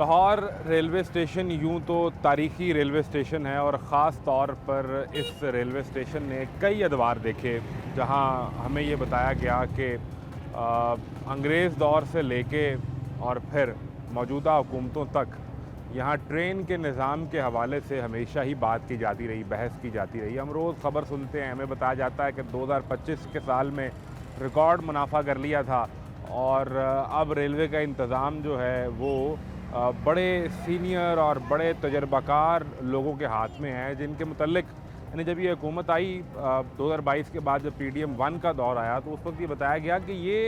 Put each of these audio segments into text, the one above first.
Lahore railway station यूं तो तारीख़ी रेलवे स्टेशन है और ख़ास तौर पर इस रेलवे स्टेशन ने कई अदवार देखे जहां हमें ये बताया गया कि अंग्रेज़ दौर से लेके और फिर मौजूदा हुकूमतों तक यहाँ ट्रेन के निज़ाम के हवाले से हमेशा ही बात की जाती रही, बहस की जाती रही। हम रोज़ ख़बर सुनते हैं, हमें बताया जाता है कि 2025 के साल में रिकॉर्ड मुनाफा कर लिया था और अब रेलवे का इंतज़ाम जो है वो बड़े सीनियर और बड़े तजर्बाकार लोगों के हाथ में है, जिनके मुतल्लिक यानी जब ये हुकूमत आई 2022 के बाद जब PDM 1 का दौर आया तो उस वक्त ये बताया गया कि ये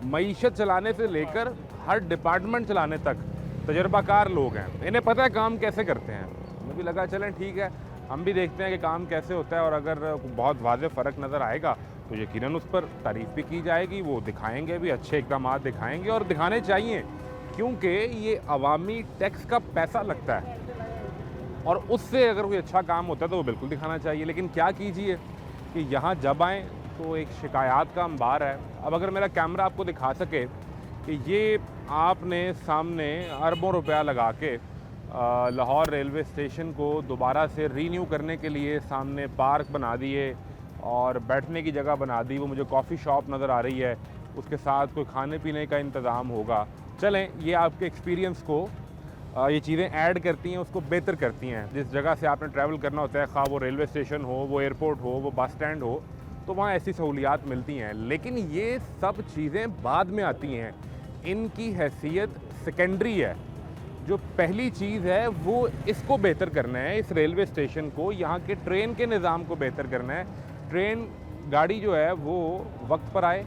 मईशत चलाने से लेकर हर डिपार्टमेंट चलाने तक तजर्बाकार लोग हैं, इन्हें पता है काम कैसे करते हैं। हमें भी लगा चलें ठीक है, हम भी देखते हैं कि काम कैसे होता है और अगर बहुत वाज़ेह फ़र्क नज़र आएगा तो यकीनन उस पर तारीफ़ भी की जाएगी, वो दिखाएंगे भी, अच्छे इक़दाम दिखाएंगे और दिखाने चाहिए क्योंकि ये अवामी टैक्स का पैसा लगता है और उससे अगर कोई अच्छा काम होता है तो वो बिल्कुल दिखाना चाहिए। लेकिन क्या कीजिए कि यहाँ जब आएँ तो एक शिकायत का अंबार है। अब अगर मेरा कैमरा आपको दिखा सके कि ये आपने सामने अरबों रुपया लगा के लाहौर रेलवे स्टेशन को दोबारा से रीन्यू करने के लिए सामने पार्क बना दिए और बैठने की जगह बना दी, वो मुझे कॉफ़ी शॉप नज़र आ रही है, उसके साथ कोई खाने पीने का इंतज़ाम होगा। चलें, ये आपके एक्सपीरियंस को ये चीज़ें ऐड करती हैं, उसको बेहतर करती हैं। जिस जगह से आपने ट्रैवल करना होता है, खा वो रेलवे स्टेशन हो, वो एयरपोर्ट हो, वो बस स्टैंड हो, तो वहाँ ऐसी सहूलियात मिलती हैं। लेकिन ये सब चीज़ें बाद में आती हैं, इनकी हैसियत सेकेंडरी है। जो पहली चीज़ है वो इसको बेहतर करना है, इस रेलवे स्टेशन को, यहाँ के ट्रेन के निज़ाम को बेहतर करना है। ट्रेन गाड़ी जो है वो वक्त पर आए,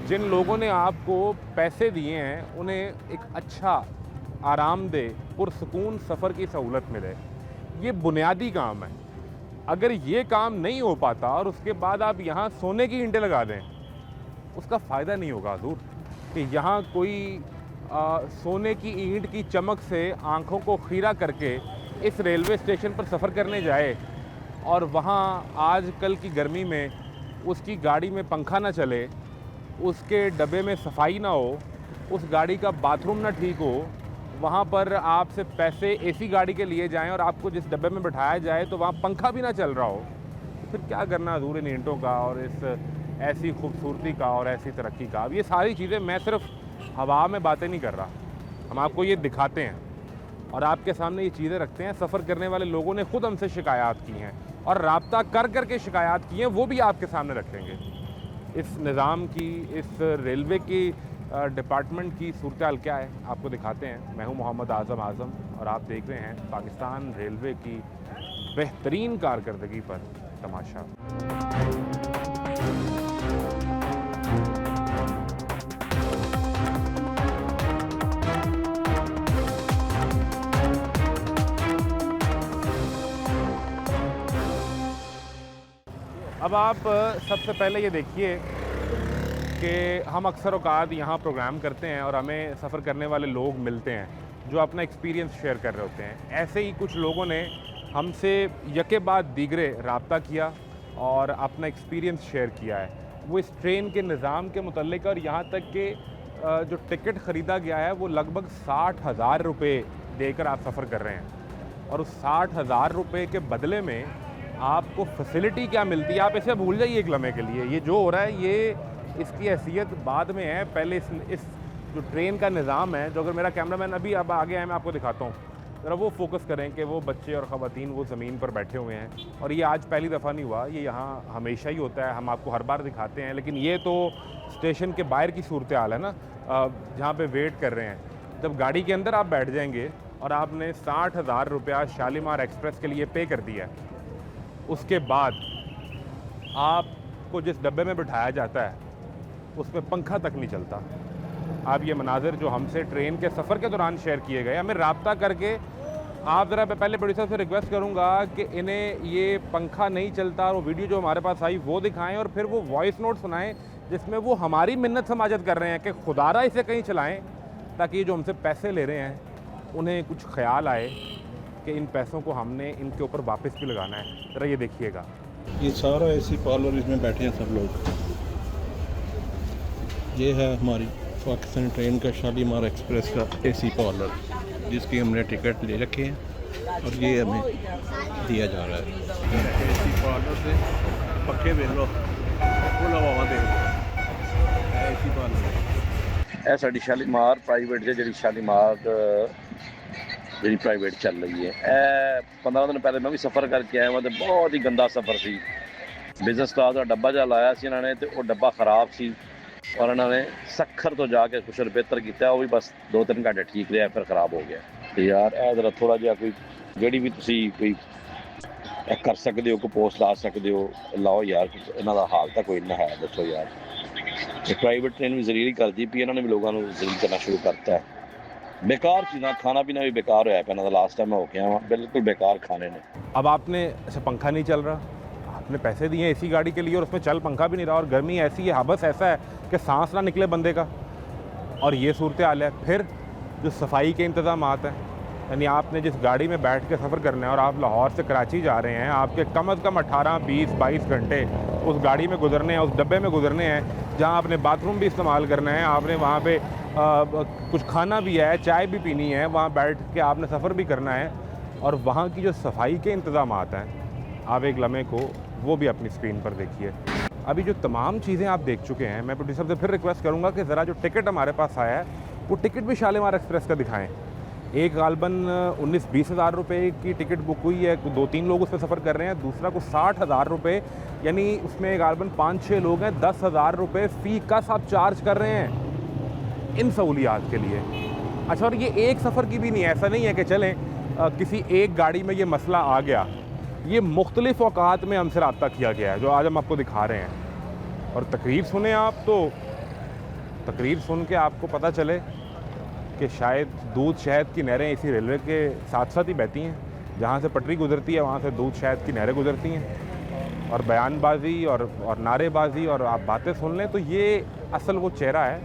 जिन लोगों ने आपको पैसे दिए हैं उन्हें एक अच्छा आरामदेह पुरसुकून सफ़र की सहूलत मिले, ये बुनियादी काम है। अगर ये काम नहीं हो पाता और उसके बाद आप यहाँ सोने की ईंटें लगा दें, उसका फ़ायदा नहीं होगा हुज़ूर। कि यहाँ कोई सोने की ईंट की चमक से आँखों को खीरा करके इस रेलवे स्टेशन पर सफ़र करने जाए और वहाँ आजकल की गर्मी में उसकी गाड़ी में पंखा ना चले, उसके डब्बे में सफाई ना हो, उस गाड़ी का बाथरूम ना ठीक हो, वहाँ पर आपसे पैसे AC गाड़ी के लिए जाएं और आपको जिस डब्बे में बिठाया जाए तो वहाँ पंखा भी ना चल रहा हो, तो फिर क्या करना हज़ूर इन ईंटों का और इस ऐसी खूबसूरती का और ऐसी तरक्की का। अब ये सारी चीज़ें, मैं सिर्फ हवा में बातें नहीं कर रहा, हम आपको ये दिखाते हैं और आपके सामने ये चीज़ें रखते हैं। सफ़र करने वाले लोगों ने ख़ुद हमसे शिकायत की हैं और राब्ता कर कर के शिकायत की हैं, वो भी आपके सामने रखेंगे। इस निज़ाम की, इस रेलवे की डिपार्टमेंट की सूरत हाल क्या है आपको दिखाते हैं। मैं हूं मोहम्मद आज़म और आप देख रहे हैं पाकिस्तान रेलवे की बेहतरीन कारकर्दगी पर तमाशा। अब आप सबसे पहले ये देखिए कि हम अक्सर औकात यहाँ प्रोग्राम करते हैं और हमें सफ़र करने वाले लोग मिलते हैं जो अपना एक्सपीरियंस शेयर कर रहे होते हैं। ऐसे ही कुछ लोगों ने हमसे यके बाद दीगरे रब्ता किया और अपना एक्सपीरियंस शेयर किया है। वो इस ट्रेन के निज़ाम के मुतल्लिक और यहाँ तक कि जो टिकट ख़रीदा गया है वो लगभग 60,000 रुपये देकर आप सफ़र कर रहे हैं और उस 60,000 रुपये के बदले में आपको फैसिलिटी क्या मिलती है, आप इसे भूल जाइए एक लम्हे के लिए। ये जो हो रहा है ये इसकी हैसियत बाद में है, पहले इस जो ट्रेन का निज़ाम है, जो अगर मेरा कैमरामैन अभी अब आगे है मैं आपको दिखाता हूँ, ज़रा वो फोकस करें कि वो बच्चे और ख़वातीन वो ज़मीन पर बैठे हुए हैं और ये आज पहली दफ़ा नहीं हुआ, ये यहाँ हमेशा ही होता है, हम आपको हर बार दिखाते हैं। लेकिन ये तो स्टेशन के बाहर की सूरत हाल है ना, जहाँ पर वेट कर रहे हैं। जब गाड़ी के अंदर आप बैठ जाएंगे और आपने 60,000 रुपया शालीमार एक्सप्रेस के लिए पे कर दिया है, उसके बाद आपको जिस डब्बे में बिठाया जाता है उसमें पंखा तक नहीं चलता। आप ये मनाज़िर जो हमसे ट्रेन के सफ़र के दौरान शेयर किए गए, हमें रब्ता करके आप ज़रा, पहले प्रोड्यूसर से रिक्वेस्ट करूँगा कि इन्हें ये पंखा नहीं चलता और वो वीडियो जो हमारे पास आई वो दिखाएं और फिर वो वॉइस नोट सुनाएं जिसमें वो हमारी मिन्नत समाजत कर रहे हैं कि खुदारा इसे कहीं चलाएँ ताकि ये जो हमसे पैसे ले रहे हैं उन्हें कुछ ख्याल आए कि इन पैसों को हमने इनके ऊपर वापस भी लगाना है। ज़रा ये देखिएगा, ये सारा AC पार्लर, इसमें बैठे हैं सब लोग। ये है हमारी पाकिस्तान ट्रेन का शालीमार एक्सप्रेस का AC पार्लर। जिसकी हमने टिकट ले रखे हैं और ये हमें दिया जा रहा है। एसी पार्लर से पक्के बेच लो, फुल हवा दे एसी पार्लर। ਇਹ ਸਾਡੀ ਸ਼ਾਲੀਮਾਰ ਪ੍ਰਾਈਵੇਟ ਜਿਹੜੀ ਸ਼ਾਲੀਮਾਰ ਜਿਹੜੀ ਪ੍ਰਾਈਵੇਟ ਚੱਲ ਰਹੀ ਹੈ। ਇਹ 15 ਦਿਨ ਪਹਿਲੇ ਮੈਂ ਵੀ ਸਫ਼ਰ ਕਰਕੇ ਆਇਆ ਹਾਂ ਤੇ ਬਹੁਤ ਹੀ ਗੰਦਾ ਸਫ਼ਰ ਸੀ। ਬਿਜ਼ਨਸ ਕਲਾਸ ਦਾ ਡੱਬਾ ਜਿਹਾ ਲਾਇਆ ਸੀ ਇਹਨਾਂ ਨੇ ਤੇ ਉਹ ਡੱਬਾ ਖਰਾਬ ਸੀ ਔਰ ਇਹਨਾਂ ਨੇ ਸੱਖਰ ਤੋਂ ਜਾ ਕੇ ਕੁਛ ਰਿਪੇਅਰ ਕੀਤਾ, ਉਹ ਵੀ ਬਸ 2-3 ਘੰਟੇ ਠੀਕ ਰਿਹਾ ਫਿਰ ਖਰਾਬ ਹੋ ਗਿਆ। ਤੇ ਯਾਰ ਇਹ ਜ਼ਰਾ ਥੋੜ੍ਹਾ ਜਿਹਾ ਕੋਈ ਜਿਹੜੀ ਵੀ ਤੁਸੀਂ ਕੋਈ ਕਰ ਸਕਦੇ ਹੋ, ਕੋਈ ਪੋਸਟ ਲਾ ਸਕਦੇ ਹੋ, ਲਾਓ ਯਾਰ। ਇਹਨਾਂ ਦਾ ਹਾਲ ਤਾਂ ਕੋਈ ਨਾ ਹੈ, ਦੱਸੋ ਯਾਰ। ਇਹ ਪ੍ਰਾਈਵੇਟ ट्रेन भी ਜ਼ਰੀਰ करती पी, इन्होंने भी लोगों को ਜ਼ਰੀਰ करना शुरू करता है। बेकार चीज़ा, खाना पीना भी बेकार होया पे। लास्ट टाइम मैं हो गया वहाँ, बिल्कुल बेकार खाने ने। अब आपने अच्छा पंखा नहीं चल रहा, आपने पैसे दिए एसी गाड़ी के लिए और उसमें चल पंखा भी नहीं रहा और गर्मी ऐसी है, हबस ऐसा है कि सांस ना निकले बंदे का। और ये सूरत हाल है। फिर जो सफाई के इंतज़ाम हैं, यानी आपने जिस गाड़ी में बैठ के सफ़र करना है और आप लाहौर से कराची जा रहे हैं, आपके कम अज़ कम 18, 20, 22 घंटे उस गाड़ी में गुजरने हैं, उस डब्बे में गुजरने हैं, जहाँ आपने बाथरूम भी इस्तेमाल करना है, आपने वहाँ पे कुछ खाना भी है, चाय भी पीनी है, वहाँ बैठ के आपने सफ़र भी करना है। और वहाँ की जो सफाई के इंतज़ाम हैं, आप एक लम्हे को वो भी अपनी स्क्रीन पर देखिए। अभी जो तमाम चीज़ें आप देख चुके हैं, मैं प्रोड्यूसर से फिर रिक्वेस्ट करूँगा कि ज़रा जो टिकट हमारे पास आया है वो टिकट भी शालीमार एक्सप्रेस का दिखाएँ। एक गालबन 19-20 हज़ार रुपये की टिकट बुक हुई है, 2-3 लोग उस पर सफ़र कर रहे हैं, दूसरा को 60,000 रुपये, यानी उसमें गालबन 5-6 लोग हैं, 10,000 रुपये फ़ी का आप चार्ज कर रहे हैं इन सहूलियात के लिए। अच्छा, और ये एक सफ़र की भी नहीं है, ऐसा नहीं है कि चलें किसी एक गाड़ी में ये मसला आ गया, ये मुख्तलिफ़ औकात में हमसे रब्ता किया गया है, जो आज हम आपको दिखा रहे हैं। और तकरीर सुने आप, तो तकरीर सुन के आपको पता चले कि शायद दूध शहद की नहरें इसी रेलवे के साथ साथ ही बहती हैं। जहाँ से पटरी गुजरती है वहाँ से दूध शहद की नहरें गुजरती हैं। और बयानबाजी और नारेबाजी और आप बातें सुन लें तो ये असल वो चेहरा है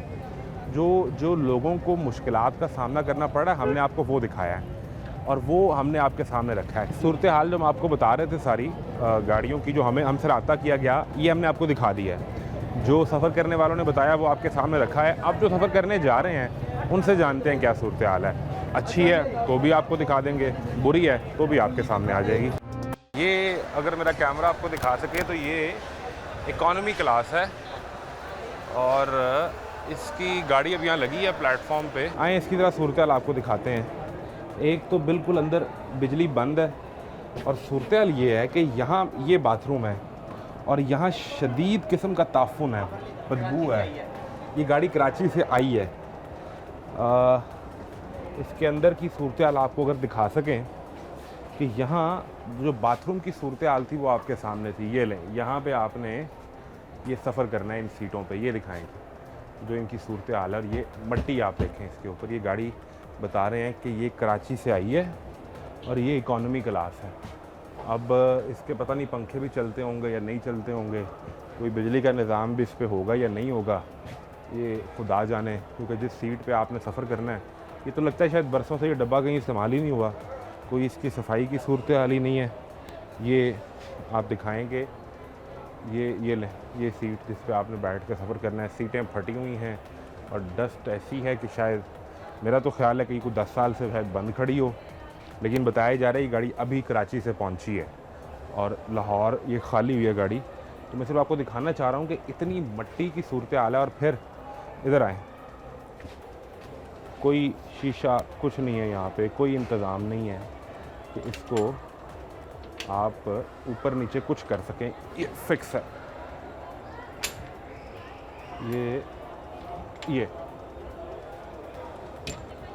जो लोगों को मुश्किलात का सामना करना पड़ रहा है। हमने आपको वो दिखाया है और वो हमने आपके सामने रखा है। सूरत हाल जो हम आपको बता रहे थे सारी गाड़ियों की, जो हमसे रब्ता किया गया, ये हमने आपको दिखा दिया है। जो सफ़र करने वालों ने बताया वो आपके सामने रखा है। अब जो सफ़र करने जा रहे हैं उनसे जानते हैं क्या सूरत हाल है। अच्छी है तो भी आपको दिखा देंगे, बुरी है तो भी आपके सामने आ जाएगी। ये अगर मेरा कैमरा आपको दिखा सके तो ये इकॉनमी क्लास है और इसकी गाड़ी अब यहाँ लगी है प्लेटफॉर्म पे। आए इसकी तरह सूरत हाल आपको दिखाते हैं। एक तो बिल्कुल अंदर बिजली बंद है और सूरत हाल ये है कि यहाँ ये बाथरूम है और यहाँ शदीद किस्म का ताफुन है, बदबू है। ये गाड़ी कराची से आई है। इसके अंदर की सूरत हाल आपको अगर दिखा सकें कि यहाँ जो बाथरूम की सूरत हाल थी वो आपके सामने थी। ये लें, यहाँ पे आपने ये सफ़र करना है इन सीटों पे, ये दिखाएंगे जो इनकी सूरत हाल है। और ये मट्टी आप देखें इसके ऊपर, ये गाड़ी बता रहे हैं कि ये कराची से आई है और ये इकॉनमी क्लास है। अब इसके पता नहीं पंखे भी चलते होंगे या नहीं चलते होंगे, कोई बिजली का निज़ाम भी इस पर होगा या नहीं होगा, ये खुदा जाने। क्योंकि जिस सीट पे आपने सफ़र करना है, ये तो लगता है शायद बरसों से ये डब्बा कहीं इस्तेमाल ही नहीं हुआ, कोई इसकी सफाई की सूरत हाल ही नहीं है। ये आप दिखाएंगे, ये लें, ये सीट जिस पे आपने बैठ कर सफ़र करना है, सीटें फटी हुई हैं और डस्ट ऐसी है कि शायद मेरा तो ख्याल है कि कोई 10 साल से शायद बंद खड़ी हो। लेकिन बताया जा रहा है ये गाड़ी अभी कराची से पहुंची है और लाहौर ये खाली हुई है गाड़ी। तो मैं सिर्फ आपको दिखाना चाह रहा हूँ कि इतनी मट्टी की सूरत हाल है। और फिर इधर आएँ, कोई शीशा कुछ नहीं है यहाँ पे, कोई इंतज़ाम नहीं है कि इसको आप ऊपर नीचे कुछ कर सकें। ये फिक्स है,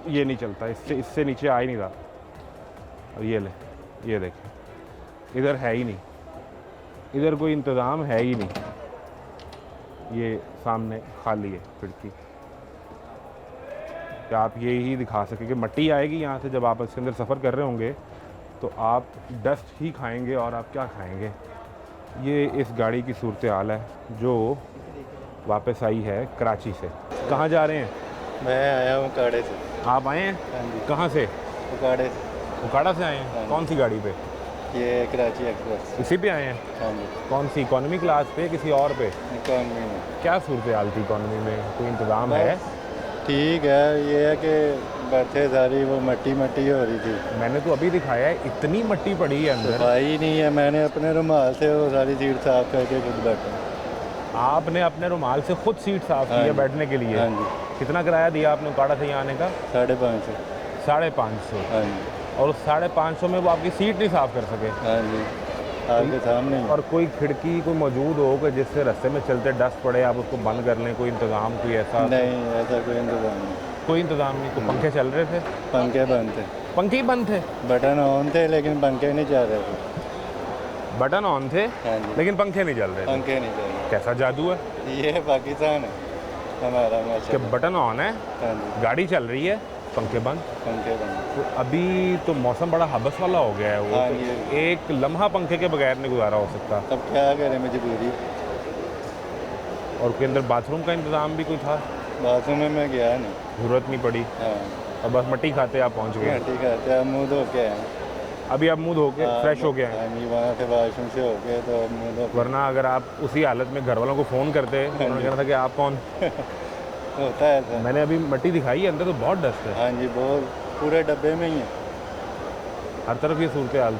ये नहीं चलता, इससे नीचे आ ही नहीं रहा। और ये ले, ये देखें, इधर है ही नहीं, इधर कोई इंतज़ाम है ही नहीं। ये सामने खाली है खिड़की। क्या आप ये ही दिखा सकें कि मट्टी आएगी यहाँ से जब आप इसके अंदर सफ़र कर रहे होंगे तो आप डस्ट ही खाएंगे और आप क्या खाएंगे। ये इस गाड़ी की सूरत हाल है जो वापस आई है कराची से। कहाँ जा रहे हैं? मैं आया हूँ उकाड़े से। आप आए हैं? हाँ जी। कहाँ से? उकाड़े से। उकाड़ा से आए हैं? हाँ। कौन सी गाड़ी पे? ये कराची एक्सप्रेस। इसी पे आए हैं? हाँ जी। कौन सी, इकॉनमी क्लास पे किसी और पे? इकॉनमी में। क्या सूरत हाल थी इकॉनमी में? कोई इंतज़ाम है? ठीक है, ये है कि बैठे सारी वो मट्टी मट्टी हो रही थी, मैंने तो अभी दिखाया है, इतनी मट्टी पड़ी है अंदर। सफाई नहीं है। मैंने अपने रुमाल से वो सारी सीट साफ करके खुद बैठा। आपने अपने रुमाल से खुद सीट साफ की हाँ है जी। बैठने के लिए? हाँ जी, कितना किराया दिया आपने उकाड़ा से यहाँ आने का? 550। 550। हाँ जी, और उस 550 में वो आपकी सीट नहीं साफ कर सके? हाँ जी, आपके सामने ही। और कोई खिड़की कोई मौजूद हो कि जिससे रास्ते में चलते डस्ट पड़े, आप उसको बंद कर लें, कोई इंतज़ाम कोई ऐसा? नहीं, ऐसा कोई इंतजाम नहीं। कोई इंतज़ाम नहीं। तो पंखे चल रहे थे? पंखे बंद थे, पंखे ही बंद थे? बटन ऑन थे लेकिन पंखे नहीं चल रहे थे। बटन ऑन थे हाँ जी, लेकिन पंखे नहीं चल रहे थे? पंखे नहीं चल रहे। कैसा जादू है ये पाकिस्तान है हमारा, कि माशाल्लाह। बटन ऑन है, हाँ जी, गाड़ी चल रही है, पंखे बंद? पंखे बंद। तो अभी तो मौसम बड़ा हबस वाला हो गया है, वो हाँ, तो एक लम्हा पंखे के बगैर नहीं गुजारा हो सकता। अब क्या करें, मजबूरी। और कोई अंदर बाथरूम का इंतज़ाम भी कोई था? बाथरूम में मैं गया नहीं। ज़रूरत नहीं पड़ी हाँ, और बस मट्टी खाते आप पहुंच गए? ठीक है, क्या मुँह धो के आए। अभी आप मुंह धो के फ्रेश हो गए हैं? हाँ जी, वहाँ से वाशरूम से हो गए तो अब मुँह धो के। वरना अगर आप उसी हालत में घर वालों को फ़ोन करते तो उन्होंने कहना था कि आप कौन? होता है ऐसा। मैंने अभी मट्टी दिखाई है, अंदर तो बहुत डस्ट है, हाँ जी, बहुत पूरे डब्बे में ही है, हर तरफ ये सूरत हाल।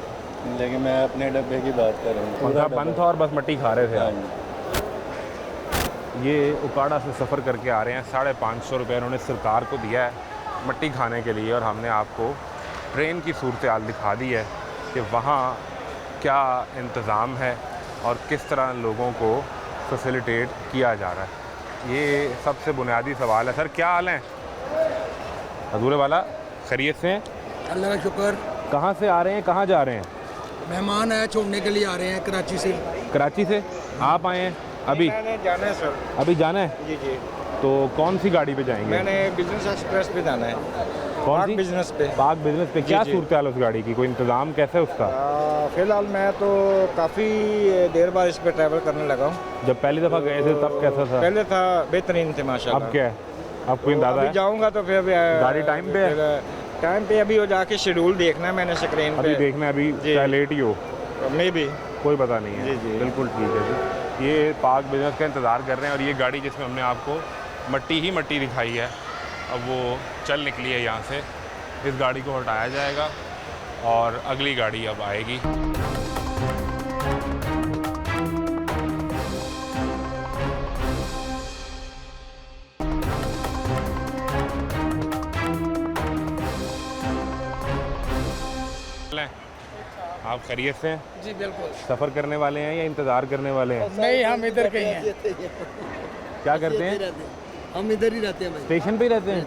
लेकिन मैं अपने डब्बे की बात कर रहा हूँ। पूरा पंखा डब्बा। बंद था और बस मट्टी खा रहे थे हाँ आप। जी, ये उकाड़ा से सफ़र करके आ रहे हैं, 550 रुपये उन्होंने सरकार को दिया है मट्टी खाने के लिए, और हमने आपको ट्रेन की सूरत हाल दिखा दी है कि वहाँ क्या इंतज़ाम है और किस तरह लोगों को फैसिलिटेट किया जा रहा है। ये सबसे बुनियादी सवाल है। सर क्या हाल है? हजूर वाला खैरियत से हैं? अल्लाह का शुक्र। कहाँ से आ रहे हैं, कहाँ जा रहे हैं? मेहमान है, छोड़ने के लिए आ रहे हैं कराची से। कराची से आप आए हैं? अभी जाना है सर। अभी जाना है? जी जी, तो कौन सी गाड़ी पे जाएंगे? मैंने बिजनेस एक्सप्रेस पे जाना है। कौन पाक सी? बिजनेस पे। पाक बिजनेस पे। क्या जी। सूरत हाल है उस गाड़ी की, कोई इंतज़ाम कैसा है उसका? फिलहाल मैं तो काफ़ी देर बाद इस पे ट्रैवल करने लगा हूँ। जब पहली दफ़ा गए थे तब कैसा था? पहले था बेहतरीन थे माशाल्लाह। अब क्या है? अब कोई अंदाज़ा अभी है? जाऊँगा तो फिर गाड़ी टाइम पे है? टाइम पे अभी वो जाके शेड्यूल देखना है मैंने स्क्रीन अभी पे। देखना है, अभी जी। चाहे लेट ही हो, मे भी। कोई पता नहीं है। जी, जी। बिल्कुल ठीक है जी। ये पाक बिजनेस का इंतज़ार कर रहे हैं, और ये गाड़ी जिसमें हमने आपको मट्टी ही मट्टी दिखाई है, अब वो चल निकली है यहाँ से। इस गाड़ी को हटाया जाएगा और अगली गाड़ी अब आएगी। आप खैरियत से हैं? जी बिल्कुल। सफ़र करने वाले हैं या इंतज़ार करने वाले हैं? नहीं, हम इधर के ही हैं। क्या करते हैं? हम इधर ही रहते हैं। स्टेशन पे ही रहते हैं?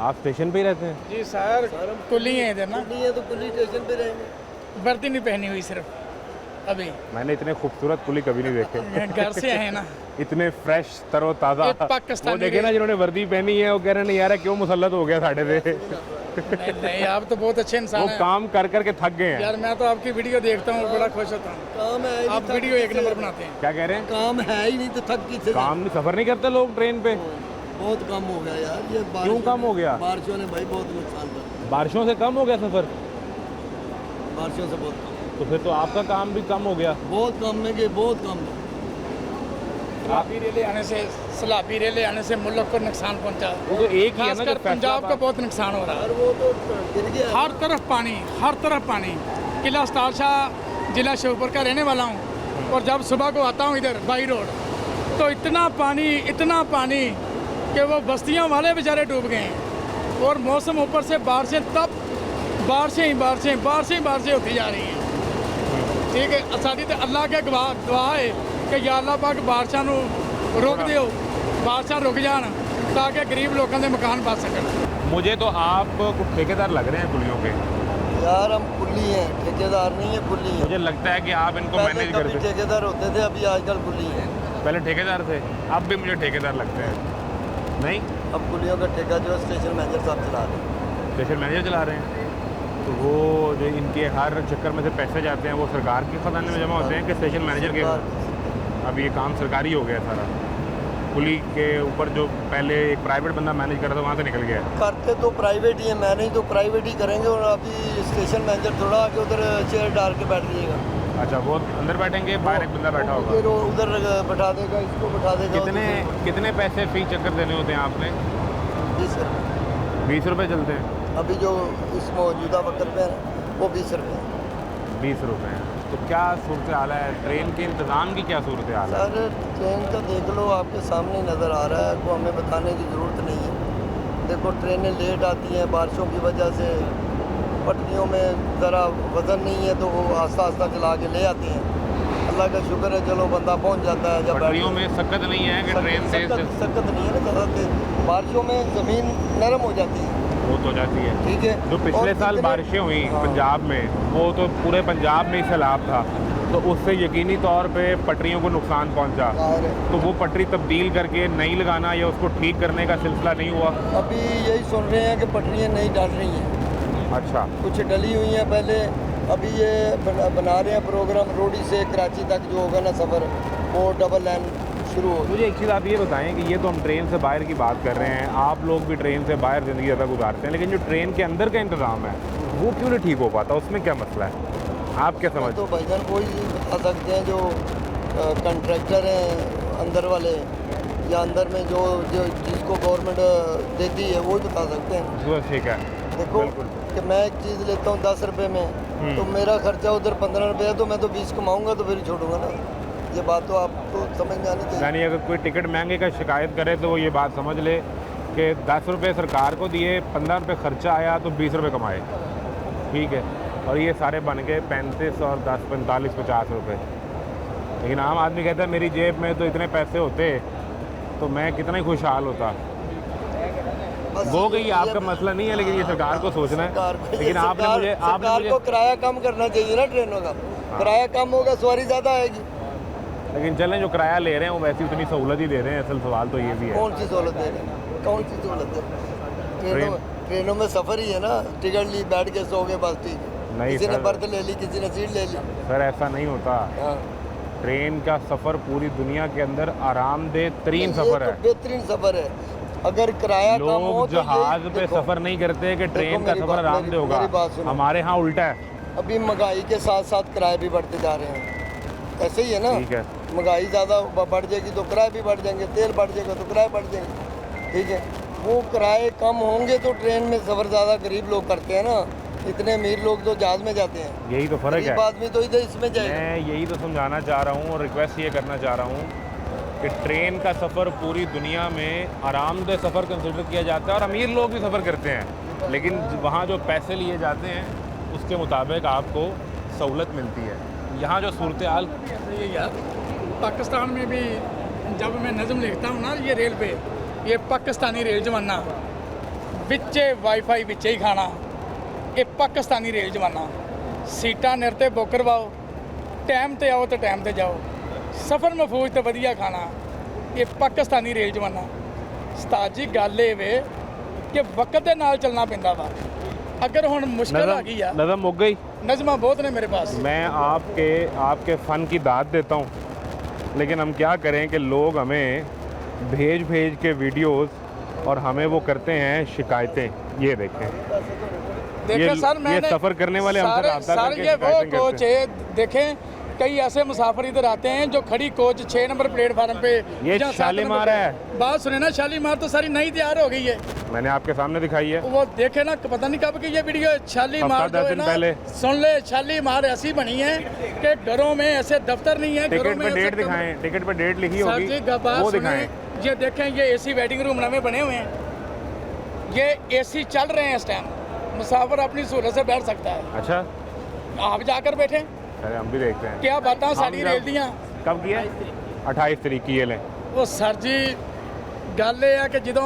आप स्टेशन पे ही रहते हैं? जी सर, कुली हैं इधर ना। नहीं है तो पुलिस स्टेशन पे रहेंगे। वर्दी नहीं पहनी हुई सिर्फ अभी। मैंने इतने खूबसूरत कुली कभी नहीं देखे। घर से आए ना। इतने फ्रेश तरोताज़ा। एक पाकिस्तानी वो देखे ना जिन्होंने वर्दी पहनी है, वो कह रहे नहीं यार क्यों मुसल्लत हो गया साढ़े से। नहीं, नहीं, आप तो बहुत अच्छे इंसान वो हैं। काम कर कर के थक गए हैं। यार मैं तो आपकी वीडियो देखता हूँ, बड़ा खुश होता हूँ। काम है ही नहीं, आप थक वीडियो एक किससे? नंबर बनाते हैं। क्या कह रहे हैं? काम है ही नहीं तो थक किससे? काम नहीं, सफ़र नहीं करते लोग ट्रेन पे? बहुत कम हो गया यार, ये क्यों कम हो गया? बारिशों ने भाई बहुत नुकसान कर। बारिशों से कम हो गया सफ़र? बारिशों से बहुत कम, तो फिर तो आपका काम भी कम हो गया। बहुत कम है कि बहुत कम है। सलाबी रेले आने से मुल्क को नुकसान पहुंचा। वो तो एक ही है ना खासकर जो पंजाब का बहुत नुकसान हो रहा है। और वो तो गिर गया। हर तरफ पानी, हर तरफ पानी। किला स्टार शाह जिला श्योपुर का रहने वाला हूँ, और जब सुबह को आता हूँ इधर बाई रोड, तो इतना पानी कि वो बस्तियाँ वाले बेचारे डूब गए हैं। और मौसम ऊपर से बारिशें, तब बारिशें होती जा रही हैं। ठीक है, साड़ी तो अल्लाह के दुआ है कि या अल्लाह पाक बारिशों को रोक दियो, बारिशें रुक जान ताकि गरीब लोगों के मकान बच सकन। मुझे तो आप कुछ ठेकेदार लग रहे हैं कुलियों के। यार हम कुल्ली हैं, ठेकेदार नहीं है, कुल्ली है। मुझे लगता है कि आप इनको पहले मैनेज कभी करते। ठेकेदार होते थे, अभी आजकल कुल्ली हैं। पहले ठेकेदार थे, अब भी मुझे ठेकेदार लगते हैं। नहीं, अब कुल्लियों का ठेका जो है स्टेशन मैनेजर साहब चला रहे हैं। स्टेशन मैनेजर चला रहे हैं। तो वो जो इनके हर चक्कर में से पैसे जाते हैं वो सरकार के खजाने में जमा होते हैं कि स्टेशन मैनेजर के? अब ये काम सरकारी हो गया सारा। कुली के ऊपर जो पहले एक प्राइवेट बंदा मैनेज कर रहा था वहाँ से निकल गया। करते तो प्राइवेट ही है, मैनेज तो प्राइवेट ही करेंगे। और अभी स्टेशन मैनेजर थोड़ा आके उधर चेयर डाल के बैठ जाइएगा। अच्छा, वो अंदर बैठेंगे, बाहर एक बंदा बैठा होगा। फिर वो उधर बैठा देगा, इसको बैठा देगा। कितने पैसे फी चक्कर देने होते हैं आपने? जी सर, 20 रुपये चलते हैं। अभी जो इस मौजूदा वक्त पे है वो 20 रुपये 20 रुपये हैं। तो क्या सूरत हाल है ट्रेन के इंतज़ाम की? क्या सूरत हाल है? सर ट्रेन का देख लो, आपके सामने नज़र आ रहा है, को हमें बताने की ज़रूरत नहीं है। देखो ट्रेनें लेट आती हैं बारिशों की वजह से, पटरियों में ज़रा वज़न नहीं है तो वो आस्ता आस्ता चला के ले आती हैं। अल्लाह का शुक्र है, चलो बंदा पहुंच जाता है। जब पटरियों में सख्त नहीं है कि ट्रेन से सख्त नहीं है ना, ज़्यादा तेज बारिशों में ज़मीन नरम हो जाती है, वो तो जाती है। ठीक है। जो पिछले साल बारिशें हुई पंजाब में, वो तो पूरे पंजाब में ही सैलाब था, तो उससे यकीनी तौर पे पटरियों को नुकसान पहुंचा। तो वो पटरी तब्दील करके नई लगाना या उसको ठीक करने का सिलसिला नहीं हुआ? अभी यही सुन रहे हैं कि पटरियाँ नहीं डाल रही हैं। अच्छा, कुछ डली हुई हैं पहले, अभी ये बना रहे हैं प्रोग्राम रोडी से कराची तक जो होगा ना सफ़र, वो डबल लाइन शुरू हो। मुझे एक चीज़ आप ये बताएं कि ये तो हम ट्रेन से बाहर की बात कर रहे हैं, आप लोग भी ट्रेन से बाहर ज़िंदगी ज़्यादा गुजारते हैं, लेकिन जो ट्रेन के अंदर का इंतज़ाम है वो क्यों नहीं ठीक हो पाता? उसमें क्या मसला है? आप क्या समझते? तो भाईजान कोई बता सकते हैं, जो कंट्रैक्टर हैं अंदर वाले, या अंदर में जो जिसको गवर्नमेंट देती है वो ही बता सकते हैं। तो ठीक है। देखो कि मैं एक चीज़ लेता हूँ 10 रुपये में, तो मेरा खर्चा उधर 15 रुपये है, तो मैं तो 20 कमाऊँगा, तो फिर छोड़ूंगा ना। ये बात तो आपको समझ में आनी चाहिए। यानी अगर कोई टिकट महंगे का शिकायत करे तो वो ये बात समझ ले कि 10 रुपये सरकार को दिए, 15 रुपये खर्चा आया तो 20 रुपये कमाए, ठीक है। और ये सारे बन गए 35 और 10 45 50 रुपये। लेकिन आम आदमी कहता है मेरी जेब में तो इतने पैसे होते तो मैं कितना ही खुशहाल होता। वो गई आपका मसला नहीं है, लेकिन ये सरकार को सोचना है। लेकिन आपने मुझे को किराया कम करना चाहिए ना ट्रेनों का। किराया कम होगा, सवारी ज़्यादा आएगी। लेकिन चलें, जो किराया ले रहे हैं वो वैसे उतनी सहूलत ही दे रहे हैं। असल सवाल तो ये भी है, कौन सी सहूलत दे रहे हैं? कौन सी सहूलत है? ट्रेनों में सफ़र ही है ना, टिकट ली, बैठ के सो गए, बस ठीक। नहीं किसी ने सर, बर्थ ले ली, किसी ने सीट ले ली। सर ऐसा नहीं होता। हाँ, ट्रेन का सफ़र पूरी दुनिया के अंदर आरामदेह तरीन सफ़र है। बेहतरीन सफ़र है। अगर किराया कम हो लोग तो जहाज पे सफ़र नहीं करते कि ट्रेन का सफ़र आरामदेह होगा। हमारे यहाँ उल्टा है। अभी महंगाई के साथ साथ किराए भी बढ़ते जा रहे हैं, ऐसे ही है ना। ठीक है, महंगाई ज़्यादा बढ़ जाएगी तो किराए भी बढ़ जाएंगे, तेल बढ़ जाएगा तो किराए बढ़ जाएंगे, ठीक है। वो किराए कम होंगे तो ट्रेन में सफ़र ज़्यादा गरीब लोग करते हैं ना, इतने अमीर लोग तो जहाज़ में जाते हैं। यही तो फ़र्क है। आदमी तो इधर इसमें जाएगा। मैं यही तो समझाना चाह रहा हूँ और रिक्वेस्ट ये करना चाह रहा हूँ कि ट्रेन का सफ़र पूरी दुनिया में आरामदेह सफ़र कंसिडर किया जाता है और अमीर लोग भी सफ़र करते हैं, लेकिन वहाँ जो पैसे लिए जाते हैं उसके मुताबिक आपको सहूलत मिलती है। यहाँ जो सूरत हाल ये यार पाकिस्तान में भी जब मैं नज़म लिखता हूँ ना, ये रेल पे, ये पाकिस्तानी रेल जमाना, बिच्चे वाईफाई बिच्चे ही खाना, ये पाकिस्तानी रेल जमाना। सीटां निरते बुक करवाओ, टाइम ते आओ तो टाइम ते जाओ, सफ़र महफूज तो वधिया खाना, ये पाकिस्तानी रेल जमाना। उस्ताद जी गल ये वे कि वक्त दे नाल चलना पैंदा वा। अगर हुण मुश्किल आ गई आ, नज़म मुक गई। नज़मां बहुत ने मेरे पास। मैं आपके फ़न की दाद देता हूँ, लेकिन हम क्या करें कि लोग हमें भेज के वीडियोस और हमें वो करते हैं शिकायतें। ये देखें, देखें सर, मैंने सफ़र करने वाले हमसे रब्ता करके ये वो शिकायतें कोच करते हैं। है। देखें कई ऐसे मुसाफिर इधर आते हैं जो खड़ी कोच 6 नंबर प्लेटफार्म पे, ये या 7 शालीमार नंबर पे। है। बात सुने ना, शालीमार तो सारी नई तैयार हो गई है। मैंने आपके सामने दिखाई है। वो देखे ना, पता नहीं कब की ये वीडियो। शालीमार हफ्ता जो 10 है दिन ना, पहले। सुन ले, शालीमार ऐसी बनी है कि घरों में ऐसे दफ्तर नहीं है। घरों टिकट में पे ऐसे डेट दिखाएं, टिकट पे डेट लिखी सर होगी, जी बात वो सुने, दिखाएं। ये देखें, ये एसी वेटिंग रूम नए बने हुए हैं, ये एसी चल रहे हैं इस टाइम, मुसाफिर अपनी सहूलत से बैठ सकता है। अच्छा, आप जाकर बैठे, अरे हम भी देखते हैं। क्या बातें साड़ी रेल दियाँ। कब किया? 28 तरीक की ये लें। ਉਹ ਸਰ ਜੀ ਗੱਲ ਇਹ ਆ ਕਿ ਜਦੋਂ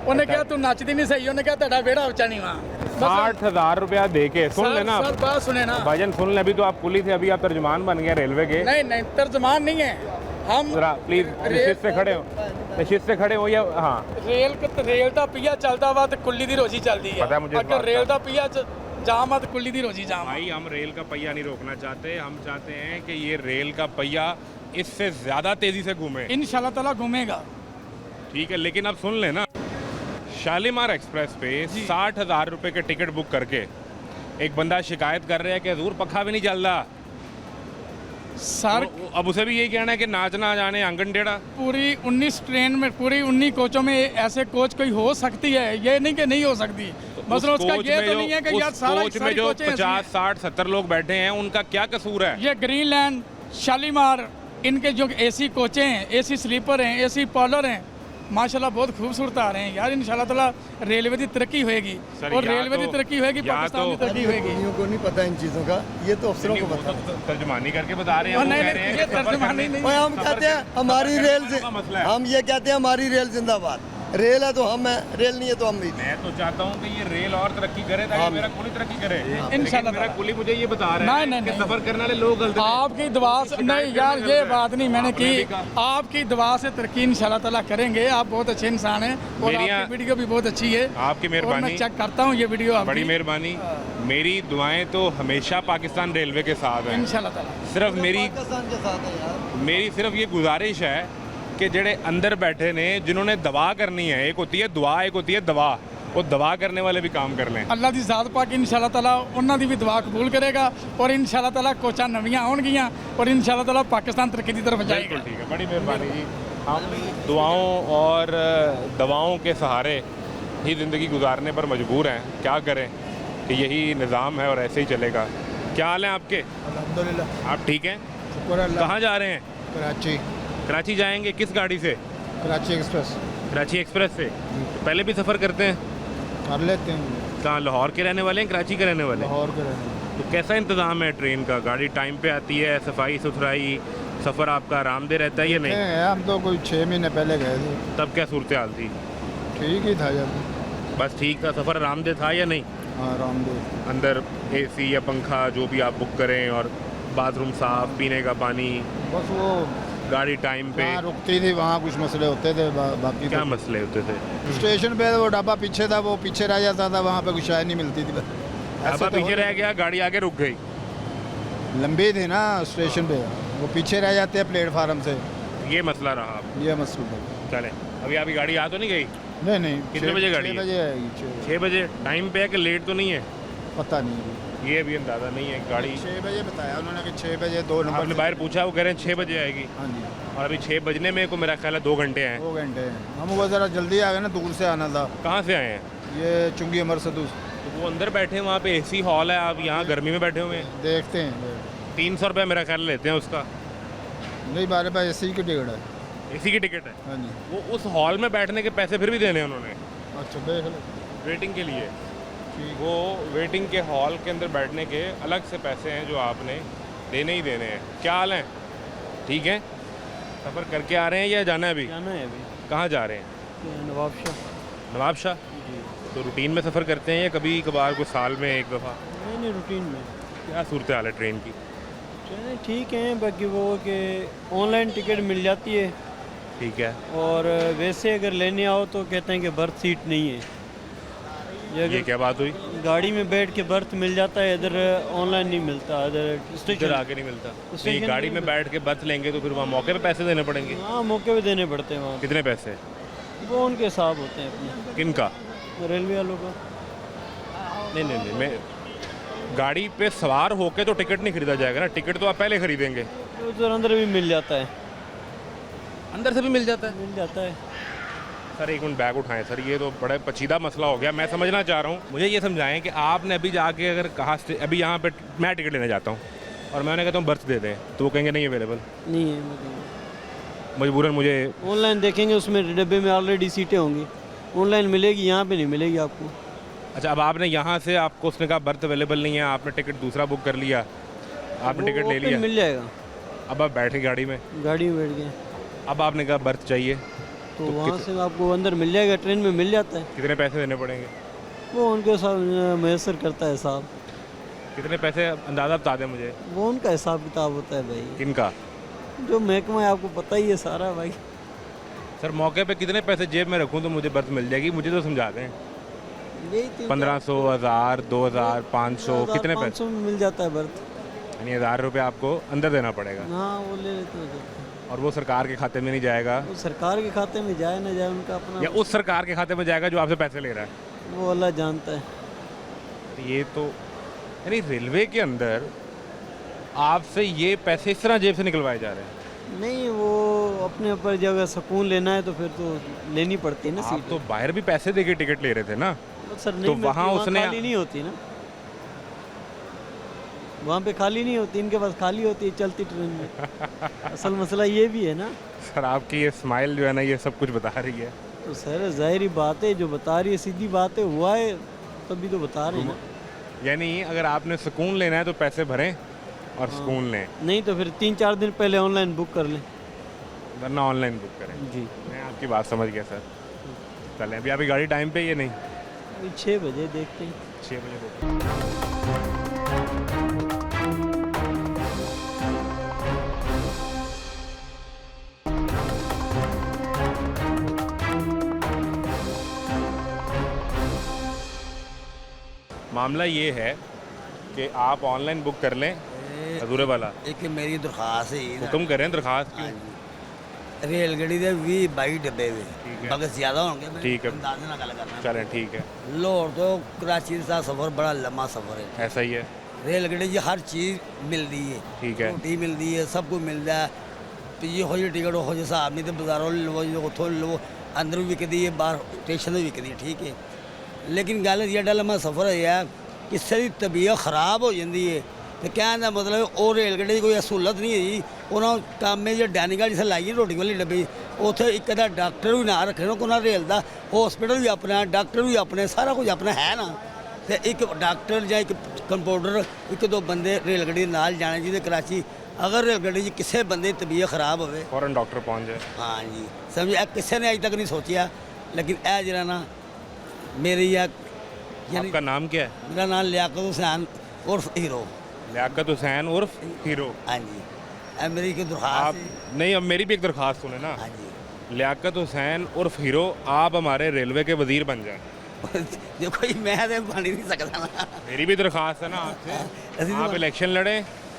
ਉਹਨੇ ਕਿਹਾ ਤੂੰ ਨੱਚਦੀ ਨਹੀਂ ਸਹੀ, ਉਹਨੇ ਕਿਹਾ ਤੁਹਾਡਾ ਵਿਹੜਾ ਉੱਚਾ ਨਹੀਂ ਵਾ। 60,000 रुपया दे के सुन लेना सर बात सुने ना भाईजान, सुन ले। अभी तो आप पुलिस है, अभी आप तर्जुमान बन गए रेलवे के। नहीं नहीं, तर्जमान नहीं है हम। जरा प्लीज निश्चित से खड़े हो, निश्चित से खड़े हो। या हाँ, रेल ਦਾ ਪਹੀਆ ਚੱਲਦਾ ਵਾ ਤੇ ਕੁੱਲੀ ਦੀ ਰੋਜੀ ਚੱਲਦੀ पता है है। मुझे इस अगर बात रेल का। ਦਾ ਪਹੀਆ जाम है तो कुल्ली दी रोजी जाम है। भाई हम रेल का पहिया नहीं रोकना चाहते, हम चाहते हैं कि ये रेल का पहिया इससे ज़्यादा तेज़ी से घूमे। इंशाल्लाह ताला घूमेगा। ठीक है, लेकिन अब सुन लेना, शालीमार एक्सप्रेस पे 60,000 रुपये के टिकट बुक करके एक बंदा शिकायत कर रहा है कि हजूर पखा भी नहीं चल रहा, सर अब उसे भी यही कहना है कि नाच ना जाने आंगन टेढ़ा। पूरी 19 ट्रेन में, पूरी 19 कोचों में ऐसे कोच कोई हो सकती है, ये नहीं कि नहीं हो सकती। मतलब उसका ये तो नहीं है कि यार सारा कोच में जो 50, 60, 70 लोग बैठे हैं उनका क्या कसूर है? ये ग्रीनलैंड, शालीमार, इनके जो एसी कोचें हैं, एसी स्लीपर हैं, एसी पॉलर हैं, माशाल्लाह बहुत खूबसूरत आ रहे हैं यार। इंशाल्लाह ताला रेलवे की तरक्की होगी और रेलवे की तरक्की होगी, पाकिस्तान की तरक्की होगी। को नहीं पता इन चीज़ों का, ये तो अफसरों को वो पता तो तर्जुमानी करके बता रहे हैं, वो नहीं, कह रहे हैं ये कि सफर तर्जुमानी करने- नहीं। हम कहते हैं हमारी रेल से, का मसला है। हम ये कहते हैं हमारी रेल जिंदाबाद। रेल है तो हम है, रेल नहीं है तो हम नहीं। मैं तो चाहता हूँ कि ये रेल और तरक्की करे ताकि मेरा कुली तरक्की करे। इंशाल्लाह मेरा कुली मुझे ये बता रहा है नहीं, कि नहीं। सफर करने वाले लोग गलत हैं। आपकी दुआ से नहीं यार, ये बात नहीं मैंने आपने भी की। कहा। आपकी दुआ से तरक्की इंशाल्लाह ताला करेंगे। आप बहुत अच्छे इंसान हैं और मेरी आपकी वीडियो भी बहुत अच्छी है। आपकी और मैं मेहरबानी, चेक करता हूँ ये वीडियो आपकी। बड़ी मेहरबानी। मेरी दुआएं तो हमेशा पाकिस्तान रेलवे के साथ हैं। इंशाल्लाह ताला सिर्फ मेरी पाकिस्तान के साथ है यार। सिर्फ ये गुजारिश है कि जेड़े अंदर बैठे ने, जिन्होंने दवा करनी है, एक होती है दुआ, एक होती है दवा, वो दवा करने वाले भी काम कर लें। अल्लाह की ज़ात पाक इंशाल्लाह ताला उन्हों की भी दुआ कबूल करेगा और इंशाल्लाह ताला कोचा नवियाँ आउणगियां और इंशाल्लाह ताला पाकिस्तान तरक्की की तरफ जाएगा। बिल्कुल ठीक है, बड़ी मेहरबानी जी। हम दुआओं और दवाओं के सहारे ही ज़िंदगी गुजारने पर मजबूर हैं। क्या करें कि यही निज़ाम है और ऐसे ही चलेगा। क्या हाल है आपके? अल्हम्दुलिल्लाह, आप ठीक हैं? शुक्र अल्लाह। कहाँ जा रहे हैं? कराची, कराची जाएंगे? किस गाड़ी से? कराची एक्सप्रेस कराची एक्सप्रेस से। तो पहले भी सफ़र करते हैं? कर लेते हैं। कहाँ, लाहौर के रहने वाले हैं, कराची के रहने वाले हैं? लाहौर के रहने। तो कैसा इंतज़ाम है ट्रेन का? गाड़ी टाइम पे आती है, सफाई सुथराई, सफ़र आपका आरामदेह रहता है या नहीं? हम तो कोई 6 महीने पहले गए थे, तब क्या सूरत हाल थी? ठीक ही था जब। बस ठीक था, सफ़र आरामदेह था या नहीं? हाँ, रामदेव। अंदर एसी या पंखा जो भी आप बुक करें और बाथरूम साफ, पीने का पानी, बस वो गाड़ी टाइम पे? जहाँ रुकती थी वहाँ कुछ मसले होते थे, बाकी क्या तो मसले होते थे? स्टेशन पे वो डब्बा पीछे था, वो पीछे रह जाता था, वहाँ पे कुछ चाय नहीं मिलती थी। ऐसे ढाबा तो पीछे रह गया, गाड़ी आगे रुक गई। लंबी थी ना स्टेशन पे, वो पीछे रह जाते हैं प्लेटफार्म से, ये मसला रहा आप। ये मसला। चले, अभी आपकी गाड़ी आ तो नहीं गई? नहीं, कितने बजे गाड़ी 6 है? बजे आएगी। 6 बजे। टाइम पे है कि लेट तो नहीं है? पता नहीं, ये भी अंदाज़ा नहीं है। गाड़ी 6 बजे बताया उन्होंने कि 6 बजे 2 नंबर आपने से- बाहर पूछा, वो कह रहे हैं 6 बजे आएगी हाँ जी, और अभी 6 बजने में को मेरा ख्याल है 2 घंटे हैं। 2 घंटे हैं। हम वो ज़रा जल्दी आ गए ना, दूर से आना था। कहाँ से आए हैं? ये चुंगी अमर सदूस। तो वो अंदर बैठे हैं, वहाँ पे एसी हॉल है, आप यहाँ गर्मी में बैठे हुए हैं। देखते हैं। 300 रुपये मेरा ख्याल लेते हैं उसका। नहीं, बारे पास ऐसी की टिकट है। एसी की टिकट है। हाँ जी। वो उस हॉल में बैठने के पैसे फिर भी देने हैं उन्होंने, अच्छा, देख लो। वेटिंग के लिए। ठीक। वो वेटिंग के हॉल के अंदर बैठने के अलग से पैसे हैं जो आपने देने ही देने हैं। क्या हाल है? ठीक है? सफ़र करके आ रहे हैं या जाना है अभी? जाना है अभी। कहाँ जा रहे हैं? नवाबशाह। नवाबशाह? तो रूटीन में सफ़र करते हैं या कभी कभार को साल में एक दफ़ा? नहीं, रूटीन में। क्या सूरत हाल है ट्रेन की? ट्रेनें ठीक हैं, बाकी वो कि ऑनलाइन टिकट मिल जाती है ठीक है। और वैसे अगर लेने आओ तो कहते हैं कि बर्थ सीट नहीं है। ये अगर क्या बात हुई? गाड़ी में बैठ के बर्थ मिल जाता है, इधर ऑनलाइन नहीं मिलता, इधर इधर स्टेशन। आके नहीं मिलता। स्टेशन नहीं, गाड़ी पे में बैठ के बर्थ लेंगे तो फिर वहाँ मौके पे पैसे देने पड़ेंगे। हाँ, मौके पे देने पड़ते हैं वहाँ। कितने पैसे? वो उनके हिसाब होते हैं अपने, किनका? रेलवे वालों का। नहीं, मैं गाड़ी पे सवार होके तो टिकट नहीं खरीदा जाएगा ना, टिकट तो आप पहले खरीदेंगे। तो उधर अंदर भी मिल जाता है। अंदर से भी मिल जाता है? मिल जाता है। सर एक मिनट बैग उठाएं सर, ये तो बड़ा पेचीदा मसला हो गया। मैं समझना चाह रहा हूँ, मुझे ये समझाएं कि आपने अभी जाके अगर कहा अभी यहाँ पे मैं टिकट लेना चाहता हूँ और मैंने कहता हूँ बर्थ दे दें, तो वो कहेंगे नहीं अवेलेबल, नहीं है मतलब मजबूरन मुझे। ऑनलाइन देखेंगे, उसमें डब्बे में ऑलरेडी सीटें होंगी, ऑनलाइन मिलेगी, यहाँ पे नहीं मिलेगी आपको। अच्छा, अब आपने यहाँ से आपको उसने कहा बर्थ अवेलेबल नहीं है, आपने टिकट दूसरा बुक कर लिया, आपने टिकट ले लिया, मिल जाएगा। अब आप बैठे गाड़ी में बैठ गए, अब आपने कहा बर्थ चाहिए, तो वहाँ से आपको अंदर मिल जाएगा, ट्रेन में मिल जाता है। कितने पैसे देने पड़ेंगे? वो उनके साथ मैसर करता है साहब। कितने पैसे अंदाज़ा बता दें मुझे। वो उनका हिसाब किताब होता है भाई, किनका? जो महकमा है आपको पता ही है सारा भाई। सर मौके पे कितने पैसे जेब में रखूँ तो मुझे बर्थ मिल जाएगी? मुझे तो समझा दें। यही 1500, 1000, 2000, 500, कितने पैसे? 500 में मिल जाता है बर्थ। यानी 1000 रुपये आपको अंदर देना पड़ेगा हाँ, वो ले लेते हैं। और वो सरकार के खाते में नहीं जाएगा, वो सरकार के खाते में जाए ना जाए उनका अपना, या उस सरकार के खाते में जाएगा जो आपसे पैसे ले रहा है? वो अल्लाह जानता है। तो ये तो यानी रेलवे के अंदर आपसे ये पैसे इस तरह जेब से निकलवाए जा रहे हैं? नहीं, वो अपने ऊपर जगह सुकून लेना है तो फिर तो लेनी पड़ती है ना आप सीट। तो बाहर भी पैसे देके टिकट ले रहे थे ना? सर नहीं तो मिलती, वहाँ उसने- खाली नहीं होती ना, वहाँ पे खाली नहीं होती, इनके पास खाली होती है चलती ट्रेन में। असल मसला ये भी है ना। सर आपकी ये स्माइल जो है ना, ये सब कुछ बता रही है। तो सर जाहिर बात है, जो बता रही है सीधी बात है, हुआ है तभी तो बता रही है ना। यानी अगर आपने सुकून लेना है तो पैसे भरें और सुकून लें, नहीं तो फिर 3-4 दिन पहले ऑनलाइन बुक कर लें। वरना ऑनलाइन बुक करें। जी, मैं आपकी बात समझ गया सर। चलें, अभी आपकी गाड़ी टाइम पे ही है नहीं? अभी 6 बजे देखते हैं। 6 बजे देखते हैं। मामला ये है कि आप ऑनलाइन बुक कर लें अधूरे वाला। एक मेरी दरखास्त है हुक्म करें दरखास्त की। रेलगड्डी ਦੇ 20-22 ਡੱਬੇ ਵੇ ਠੀਕ ਹੈ। ਮਗਰ ਜ਼ਿਆਦਾ ਹੋਣਗੇ ਮੈਂ ਠੀਕ ਹੈ। ਅੰਦਾਜ਼ੇ ਨਾਲ ਗੱਲ ਕਰਨਾ चलें ठीक है, ਲਾਹੌਰ ਤੋਂ ਕਰਾਚੀ ਦਾ ਸਫ਼ਰ ਬੜਾ ਲੰਮਾ ਸਫ਼ਰ ਹੈ ऐसा ही है। ਰੇਲਗੱਡੀ 'ਚ ਹਰ ਚੀਜ਼ ਮਿਲਦੀ ਹੈ ठीक है। ਰੋਟੀ ਮਿਲਦੀ ਹੈ ਸਭ ਕੁਝ ਮਿਲਦਾ ਹੈ ਤੇ ਇਹੋ ਜਿਹੀ ਟਿਕਟ ਉਹੋ ਜਿਹੇ ਹਿਸਾਬ ਨਹੀਂ ਤੇ ਬਾਜ਼ਾਰੋਂ ਲਵੋ ਜੀ ਉੱਥੋਂ ਲਵੋ ਅੰਦਰ ਵੀ ਵਿਕਦੀ ਹੈ ਬਾਹਰ ਸਟੇਸ਼ਨ 'ਤੇ ਵਿਕਦੀ ਹੈ ਠੀਕ ਹੈ ਲੇਕਿਨ ਗੱਲ ਜਿਹੜਾ ਲੰਮਾ ਸਫ਼ਰ ਹੈ ਕਿਸੇ ਦੀ ਤਬੀਅਤ ਖਰਾਬ ਹੋ ਜਾਂਦੀ ਹੈ ਤੇ ਕਹਿਣ ਦਾ ਮਤਲਬ ਉਹ ਰੇਲਗੱਡੀ 'ਚ ਕੋਈ ਸਹੂਲਤ ਨਹੀਂ ਹੈਗੀ ਉਹਨਾਂ ਨੂੰ ਕੰਮ ਜੇ ਡੈਨਿਕਲ ਜਿੱਥੇ ਲਾਈਏ ਰੋਟੀ ਵਾਲੀ ਡੱਬੇ ਉੱਥੇ ਇੱਕ ਦਾ ਡਾਕਟਰ ਵੀ ਨਾ ਰੱਖੇ ਨਾ ਕੋਨਾ ਰੇਲ ਦਾ ਹਸਪੀਟਲ ਵੀ ਆਪਣਾ ਡਾਕਟਰ ਵੀ ਆਪਣੇ ਸਾਰਾ ਕੁਝ ਆਪਣਾ ਹੈ ਨਾ ਤੇ ਇੱਕ ਡਾਕਟਰ ਜਾਂ ਇੱਕ ਕੰਪਾਊਂਡਰ ਇੱਕ ਦੋ ਬੰਦੇ ਰੇਲਗੱਡੀ ਦੇ ਨਾਲ ਜਾਣੇ ਜਿਹਦੇ ਕਰਾਚੀ ਅਗਰ ਰੇਲਗੱਡੀ 'ਚ ਕਿਸੇ ਬੰਦੇ ਦੀ ਤਬੀਅਤ ਖਰਾਬ ਹੋਵੇ फ़ौरन डॉक्टर पहुंच जाए। हाँ जी समझ ਇਹ ਕਿਸੇ ਨੇ ਅਜੇ ਤੱਕ ਨਹੀਂ ਸੋਚਿਆ ਲੇਕਿन ਇਹ ਜਿਹੜਾ ਨਾ ਮੇਰੀ ਆ ਯਾਨੀ आपका नाम क्या है? ਮੇਰਾ ਨਾਮ ਲਿਆਕਤ ਹੁਸੈਨ ਉਰਫ ਹੀਰੋ लियाकत हुसैन उर्फ हीरो। हाँ जी ਇਹ ਮੇਰੀ ਇੱਕ आप ਦਰਖਾਸਤ है नहीं, अब मेरी भी एक दरखास्त सुने ना। हाँ जी लियाकत हुसैन उर्फ हीरो, आप हमारे रेलवे के वजीर बन जाए। देखो जी मैं तो बन ही नहीं सकता ना मेरी भी दरखास्त है ना आपसे। ਅਸੀਂ आप इलेक्शन लड़े।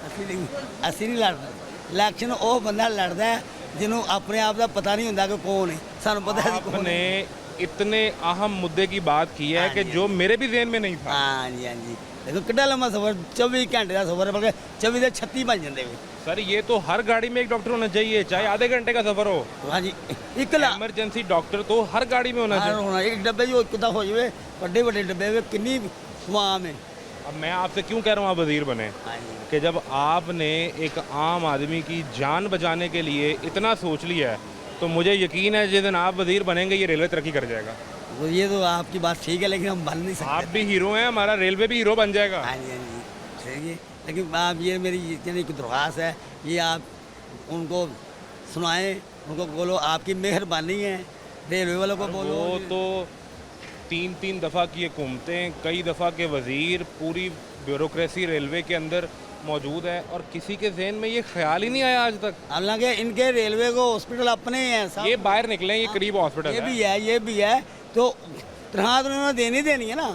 ਅਸੀਂ ਨਹੀਂ ਲੜਦੇ ਇਲੈਕਸ਼ਨ ਉਹ ਬੰਦਾ ਲੜਦਾ ਹੈ ਜਿਹਨੂੰ ਆਪਣੇ ਆਪ ਦਾ ਪਤਾ ਨਹੀਂ ਹੁੰਦਾ ਕਿ ਕੌਣ ਹੈ ਸਾਨੂੰ ਪਤਾ ਹੈ ਕੌਣ आपने है इतने अहम मुद्दे की बात की है हाँ कि जी। जो मेरे भी ज़हन में नहीं था। हाँ जी हाँ जी देखो कितना लंबा सफर 24 घंटे का सफर है बल्कि 24 से 36 बन जाते हैं सर ये तो हर गाड़ी में एक डॉक्टर होना चाहिए, चाहे आधे घंटे का सफर हो। हाँ जी एक ला इमरजेंसी डॉक्टर तो हर गाड़ी में होना हाँ, चाहिए। होना एक डब्बे जो कितना हो जाए बड़े बड़े डब्बे में किन्नी स्वाम है अब मैं आपसे क्यों कह रहा हूँ आप वजीर बने, हाँ जी कि जब आपने एक आम आदमी की जान बचाने के लिए इतना सोच लिया है तो मुझे यकीन है जिस दिन आप वजीर बनेंगे ये रेलवे तरक्की कर जाएगा। तो ये तो आपकी बात ठीक है लेकिन हम बन नहीं सकते आप भी हीरो हैं, हमारा रेलवे भी हीरो बन जाएगा। हाँ जी ठीक है लेकिन आप ये मेरी यानी एक दरख्वास्त है ये आप उनको सुनाएं उनको बोलो आपकी मेहरबानी है रेलवे वालों को बोलो वो तो 3-3 दफ़ा की हुकूमतें, कई दफ़ा के वज़ीर, पूरी ब्यूरोक्रेसी रेलवे के अंदर मौजूद है और किसी के जहन में ये ख्याल ही नहीं आया आज तक। हालांकि इनके रेलवे को हॉस्पिटल अपने हैं सब ये बाहर निकले, ये करीब हॉस्पिटल है। ये भी है तो तनख्वाह तो उन्होंने देनी देनी है ना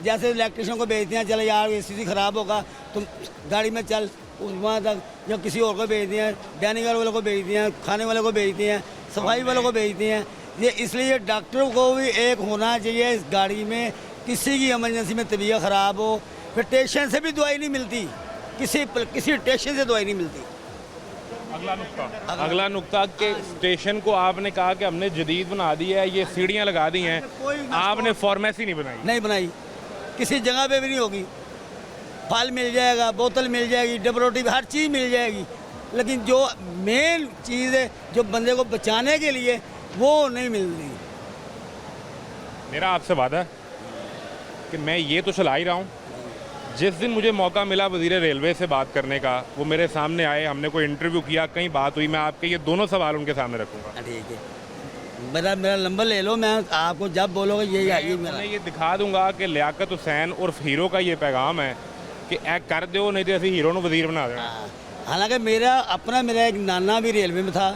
जैसे इलेक्ट्रिशियन को भेजते हैं चले यार एसी खराब होगा तुम गाड़ी में चल वहाँ तक या किसी और को भेजते हैं डैनिकल वालों को भेजते हैं खाने वालों को भेजते हैं सफाई वालों को भेजते हैं ये इसलिए डॉक्टर को भी एक होना चाहिए इस गाड़ी में किसी की इमरजेंसी में तबीयत ख़राब हो फिर स्टेशन से भी दवाई नहीं मिलती किसी स्टेशन से दवाई नहीं मिलती अगला नुक्ता के स्टेशन को आपने कहा कि हमने जदीद बना दी है, ये सीढ़ियाँ लगा दी हैं, आपने फार्मेसी नहीं बनाई। नहीं बनाई किसी जगह पे भी नहीं होगी फल मिल जाएगा बोतल मिल जाएगी डब रोटी हर चीज़ मिल जाएगी लेकिन जो मेन चीज़ है जो बंदे को बचाने के लिए वो नहीं मिल रही। मेरा आपसे वादा है कि मैं ये तो चला ही रहा हूँ, जिस दिन मुझे मौका मिला वज़ीर रेलवे से बात करने का वो मेरे सामने आए, हमने कोई इंटरव्यू किया, कहीं बात हुई, मैं आपके ये दोनों सवाल उनके सामने रखूँगा। ठीक है मेरा नंबर ले लो मैं आपको जब बोलोगे यही आइए मेरा मैं ये दिखा दूंगा कि लियाकत हुसैन उर्फ हीरो का ये पैगाम है कि ऐ कर दो नहीं तो ऐसे हीरो को वज़ीर बना देना। हाँ, हालांकि मेरा एक नाना भी रेलवे में था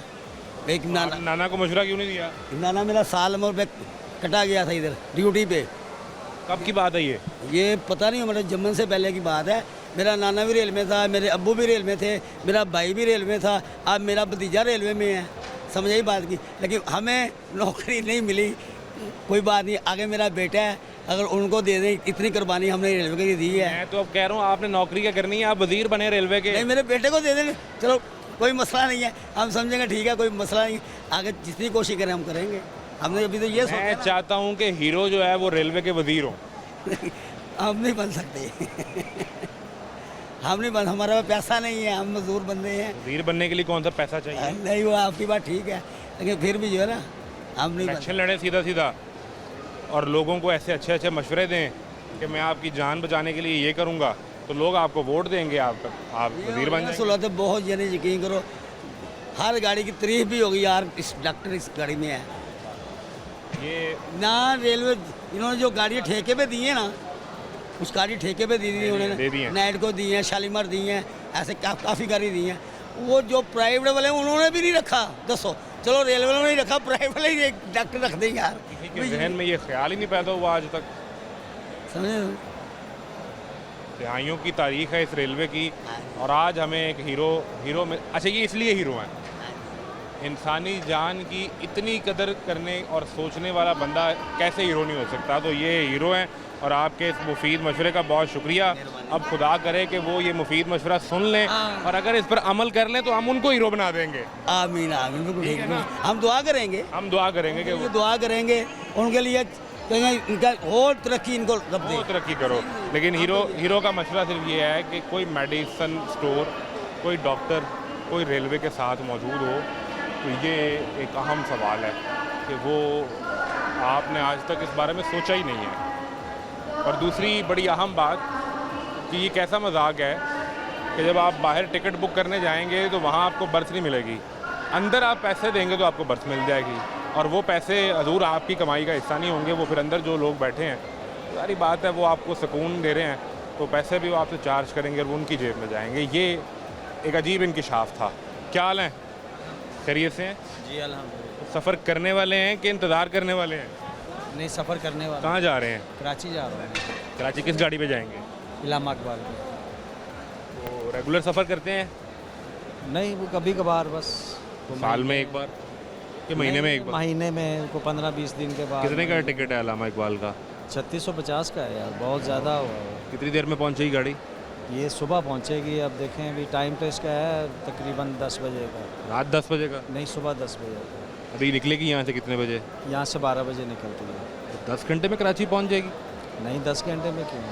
एक नाना को मशवरा क्यों नहीं दिया? नाना मेरा साल उम्र पे कटा गया था इधर ड्यूटी पे। कब की बात है ये पता नहीं हमारे जम्मन से पहले की बात है। मेरा नाना भी रेल में था मेरे अब्बू भी रेल में थे मेरा भाई भी रेल में था अब मेरा भतीजा रेलवे में है समझ आई बात की लेकिन हमें नौकरी नहीं मिली कोई बात नहीं, आगे मेरा बेटा है, अगर उनको दे दें, इतनी कुर्बानी हमने रेलवे के लिए दी है। मैं तो अब कह रहा हूँ आपने नौकरी क्या करनी है, आप वजीर बने रेलवे के। नहीं, मेरे बेटे को दे देंगे, चलो कोई मसला नहीं है, हम समझेंगे ठीक है, कोई मसला नहीं। आगे जितनी कोशिश करें हम करेंगे। हमने अभी तो ये सोचा मैं चाहता हूँ कि हीरो जो है वो रेलवे के वजीर हो। हम नहीं बन सकते हम नहीं बन, हमारा पैसा नहीं है, हम मजदूर बंदे हैं। वजीर बनने के लिए कौन सा पैसा चाहिए? नहीं, वो आपकी बात ठीक है, लेकिन फिर भी जो है ना, हम नहीं बन इलेक्शन लड़े सीधा सीधा और लोगों को ऐसे अच्छे अच्छे मशवरे दें कि मैं आपकी जान बचाने के लिए ये करूँगा, तो लोग आपको वोट देंगे, आप वजीर बन जाएंगे। सुलह तो बहुत यानी यकीन करो, हर गाड़ी की तारीफ भी होगी यार, इस डॉक्टर इस गाड़ी में है। ये ना रेलवे इन्होंने जो गाड़ी ठेके पे दी है ना, उस गाड़ी ठेके पे दी दे दी उन्होंने, हैं। नाइट को दी हैं, शालीमार दी हैं, ऐसे काफ़ी गाड़ी दी हैं। वो जो प्राइवेट वाले हैं उन्होंने भी नहीं रखा। दसो, चलो रेलवे वालों ने नहीं रखा, प्राइवेट वाले ही डॉक्टर रख दें यार। किसी के जहन में ये ख्याल ही नहीं पैदा हुआ आज तक। समझे? तिहाइयों की तारीख है इस रेलवे की, और आज हमें एक हीरो में, अच्छा ये इसलिए हीरो हैं, इंसानी जान की इतनी कदर करने और सोचने वाला बंदा कैसे हीरो नहीं हो सकता। तो ये हीरो हैं और आपके इस मुफीद मशवरे का बहुत शुक्रिया। अब खुदा करे कि वो ये मुफीद मशवरा सुन लें और अगर इस पर अमल कर लें तो हम उनको हीरो बना देंगे। आमीन आमीन, बिल्कुल ठीक है। हम दुआ करेंगे, हम दुआ करेंगे कि वो दुआ करेंगे उनके लिए, इनका और तरक्की इनको रब दे। वो तरक्की करो। लेकिन हीरो का मशवरा सिर्फ ये है कि कोई मेडिसन स्टोर, कोई डॉक्टर, कोई रेलवे के साथ मौजूद हो, तो ये एक अहम सवाल है कि वो आपने आज तक इस बारे में सोचा ही नहीं है। और दूसरी बड़ी अहम बात कि ये कैसा मजाक है कि जब आप बाहर टिकट बुक करने जाएंगे तो वहाँ आपको बर्थ नहीं मिलेगी, अंदर आप पैसे देंगे तो आपको बर्थ मिल जाएगी, और वो पैसे हजूर आपकी कमाई का हिस्सा नहीं होंगे, वो फिर अंदर जो लोग बैठे हैं, सारी बात है वो आपको सुकून दे रहे हैं, तो पैसे भी वो आपसे चार्ज करेंगे और वो उनकी जेब में जाएंगे। ये एक अजीब इंकिशाफ था। क्या हाल है, खैरियत से हैं? जी अल्हम्दुलिल्लाह। सफ़र करने वाले हैं कि इंतज़ार करने वाले हैं? नहीं, सफ़र करने वाला। कहाँ जा रहे हैं? कराची जा रहा हूँ। कराची किस गाड़ी पे जाएंगे? इलामा इकबाल पे। तो रेगुलर सफ़र करते हैं? नहीं, वो कभी कभार बस। साल में एक बार कि महीने में एक बार? महीने में को 15-20 दिन के बाद। कितने का टिकट है अल्लामा इकबाल का? 3650 का है यार, बहुत ज़्यादा हुआ है। कितनी देर में पहुंचेगी गाड़ी? ये सुबह पहुंचेगी। अब देखें, अभी टाइम तो इसका है तकरीबन 10 बजे का। रात 10 बजे का? नहीं, सुबह 10 बजे का। अभी निकलेगी यहाँ से कितने बजे? यहाँ से 12 बजे निकलती है। तो 10 घंटे में कराची पहुँच जाएगी? नहीं, 10 घंटे में क्यों,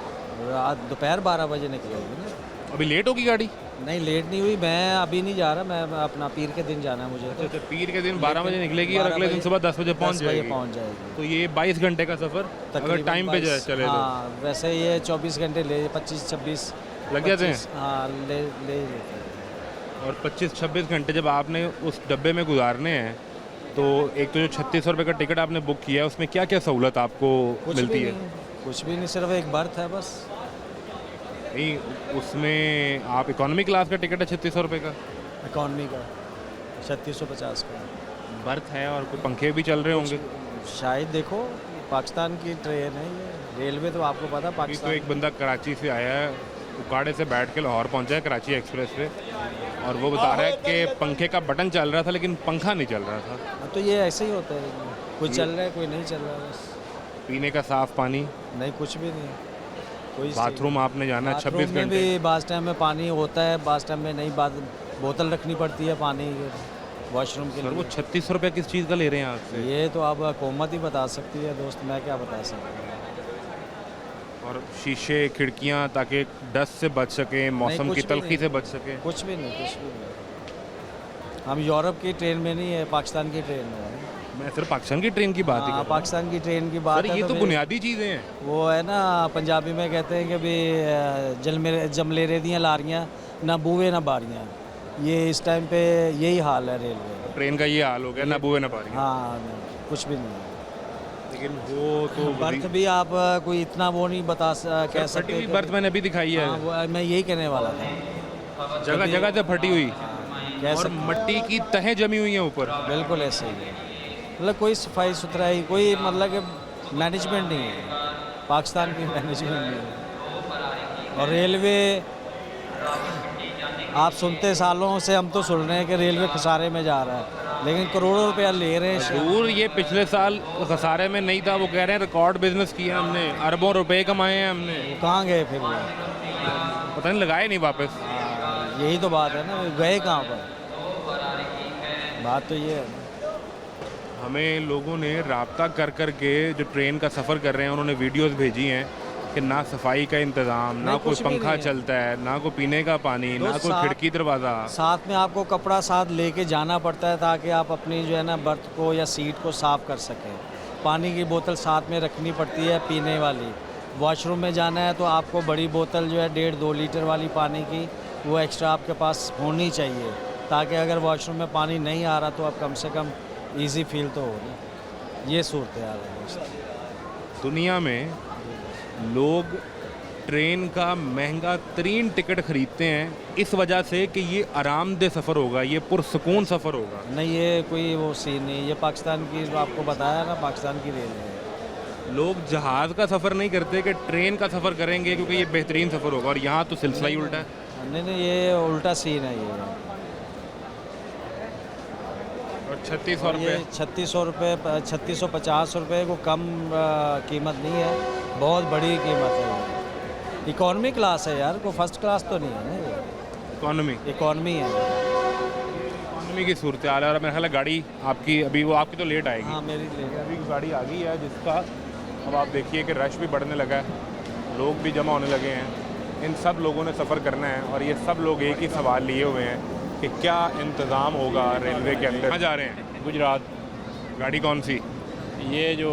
रात दोपहर 12 बजे निकलेगी ना। अभी लेट होगी गाड़ी? नहीं, लेट नहीं हुई। मैं अभी नहीं जा रहा, मैं अपना पीर के दिन जाना है मुझे। अच्छा, पीर के दिन 12 बजे निकलेगी और अगले दिन सुबह 10 बजे पहुँच जाएगी। तो ये 22 घंटे का सफ़र अगर टाइम पे जाए चले तो? हाँ, वैसे ये 24 घंटे ले, 25-26 लग जाते हैं। हाँ, ले लेते हैं। और 25-26 घंटे जब आपने उस डब्बे में गुजारने हैं, तो एक तो जो 3600 रुपये का टिकट आपने बुक किया है, उसमें क्या क्या सहूलत आपको मिलती है? कुछ भी नहीं, सिर्फ एक बर्थ है बस। नहीं, उसमें आप इकोनॉमी क्लास का टिकट है 3600 रुपये का? इकॉनमी का 3650 का बर्थ है और कोई पंखे भी चल रहे होंगे शायद। देखो, पाकिस्तान की ट्रेन है ये, रेलवे तो आपको पता तो पाकिस्तान। एक बंदा कराची से आया है, उकाड़े से बैठ के लाहौर पहुंचा है कराची एक्सप्रेस पे, और वो बता रहा है कि पंखे का बटन चल रहा था लेकिन पंखा नहीं चल रहा था। तो ये ऐसे ही होता है, कोई चल रहा है कोई नहीं चल रहा है बस। पीने का साफ पानी? नहीं, कुछ भी नहीं। कोई बाथरूम आपने जाना है 26 बाथरूम में घंटे? भी बास टाइम में पानी होता है, बास टाइम में नहीं। बोतल रखनी पड़ती है पानी वॉशरूम के सर लिए। वो 3600 रुपये किस चीज़ का ले रहे हैं आपसे? ये तो आप हुकूमत ही बता सकती है दोस्त, मैं क्या बता सकता हूँ। और शीशे खिड़कियाँ ताकि डस्ट से बच सके, मौसम कुछ की भी तलखी नहीं। से बच सके? कुछ भी नहीं, कुछ भी नहीं। हम यूरोप की ट्रेन में नहीं है, पाकिस्तान की ट्रेन में है। मैं सिर्फ पाकिस्तान की ट्रेन की बात ही कर रहा हूँ। पाकिस्तान की ट्रेन की बात सर है ये तो फिर बुनियादी चीज़ें हैं। वो है ना, पंजाबी में कहते हैं कि भी जमलेरे दियाँ लारियाँ ना बूहे ना बारियाँ। ये इस टाइम पे यही हाल है रेलवे का। ट्रेन का ये हाल हो गया, ना बुए ना पारी। हाँ, कुछ भी नहीं। लेकिन वो तो बर्थ भी आप कोई इतना वो नहीं बता कह सकते। फटी हुई बर्थ मैंने अभी दिखाई है। हाँ, वो मैं यही कहने वाला था। जगह जगह से फटी हुई कह और सकते, मट्टी की तहें जमी हुई हैं ऊपर। बिल्कुल ऐसे ही है। मतलब कोई सफाई सुथराई, कोई मतलब कि मैनेजमेंट नहीं है, पाकिस्तान की मैनेजमेंट नहीं है। और रेलवे आप सुनते सालों से, हम तो सुन रहे हैं कि रेलवे खसारे में जा रहा है। लेकिन करोड़ों रुपया ले रहे हैं शायद। जरूर ये पिछले साल खसारे में नहीं था, वो कह रहे हैं रिकॉर्ड बिजनेस किया हमने, अरबों रुपए कमाए हैं हमने। वो कहाँ गए फिर वो? पता नहीं लगाए नहीं वापस। यही तो बात है ना, वो गए कहाँ पर? बात तो ये है। हमें लोगों ने राब्ता कर कर के जो ट्रेन का सफ़र कर रहे हैं उन्होंने वीडियोस भेजी हैं कि ना सफाई का इंतज़ाम, ना कोई कुछ भी पंखा नहीं है। चलता है, ना कोई पीने का पानी, तो ना कोई खिड़की दरवाज़ा। साथ में आपको कपड़ा साथ लेके जाना पड़ता है ताकि आप अपनी जो है ना बर्थ को या सीट को साफ़ कर सकें। पानी की बोतल साथ में रखनी पड़ती है पीने वाली। वॉशरूम में जाना है तो आपको बड़ी बोतल जो है 1.5-2 लीटर वाली पानी की वो एक्स्ट्रा आपके पास होनी चाहिए, ताकि अगर वॉशरूम में पानी नहीं आ रहा तो आप कम से कम ईजी फील तो हो ना। ये सूरत हाल है। दुनिया में लोग ट्रेन का महंगा तरीन टिकट खरीदते हैं इस वजह से कि ये आरामदेह सफ़र होगा, ये पुरसकून सफ़र होगा। नहीं, ये कोई वो सीन नहीं। ये पाकिस्तान की जो आपको बताया ना, पाकिस्तान की रेल है। लोग जहाज़ का सफ़र नहीं करते कि ट्रेन का सफ़र करेंगे क्योंकि ये बेहतरीन सफ़र होगा, और यहाँ तो सिलसिला ही उल्टा है। नहीं, ये उल्टा सीन है ये। और 3600 ये रुपये 3600 रुपये 3650 रुपये को कम कीमत नहीं है, बहुत बड़ी कीमत है। इकॉनमी क्लास है यार, कोई फर्स्ट क्लास तो नहीं है ना ये। इकॉनमी इकॉनमी है। इकॉनमी की सूरत हाल है। और मेरा ख्याल है गाड़ी आपकी अभी वो आपकी तो लेट आएगी। हाँ, मेरी लेट अभी गाड़ी आ गई है जिसका अब आप देखिए कि रश भी बढ़ने लगा है, लोग भी जमा होने लगे हैं। इन सब लोगों ने सफ़र करना है और ये सब लोग एक ही सवाल लिए हुए हैं कि क्या इंतज़ाम होगा रेलवे के अंदर। कहाँ जा रहे हैं? गुजरात। गाड़ी कौन सी? ये जो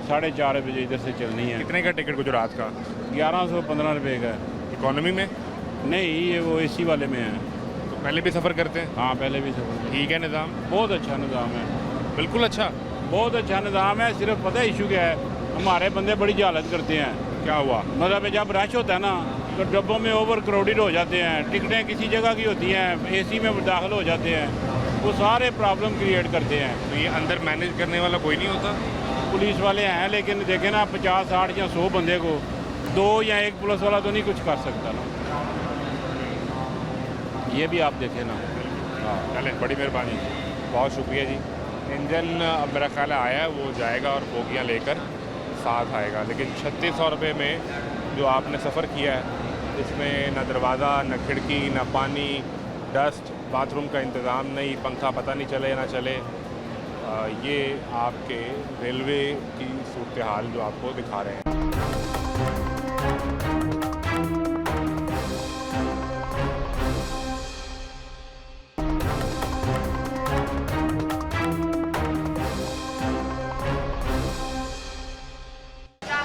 4:30 बजे इधर से चलनी है। कितने का टिकट गुजरात का? 1115 रुपये का है। इकॉनमी में? नहीं, ये वो एसी वाले में है। तो पहले भी सफ़र करते हैं? हाँ, पहले भी सफ़र। ठीक है निज़ाम? बहुत अच्छा निज़ाम है, बिल्कुल अच्छा, बहुत अच्छा निज़ाम है। सिर्फ पता है इशू क्या है, हमारे बंदे बड़ी जहालत करते हैं। क्या हुआ? मतलब जब रश होता है ना तो डब्बों में ओवर क्राउडेड हो जाते हैं, टिकटें किसी जगह की होती हैं, एसी में दाखिल हो जाते हैं, वो सारे प्रॉब्लम क्रिएट करते हैं। तो ये अंदर मैनेज करने वाला कोई नहीं होता? पुलिस वाले हैं, लेकिन देखें ना 50, 60 या 100 बंदे को 2 या 1 पुलिस वाला तो नहीं कुछ कर सकता ना। ये भी आप देखें ना। हाँ, चले, बड़ी मेहरबानी, बहुत शुक्रिया जी। इंजन अब मेरा ख्याल है आया है, वो जाएगा और बोगियाँ लेकर साथ आएगा। लेकिन 3600 रुपये में जो आपने सफ़र किया है इसमें न दरवाज़ा, न खिड़की, न पानी, डस्ट, बाथरूम का इंतज़ाम नहीं, पंखा पता नहीं चले ना चले। ये आपके रेलवे की सूरत हाल जो आपको दिखा रहे हैं।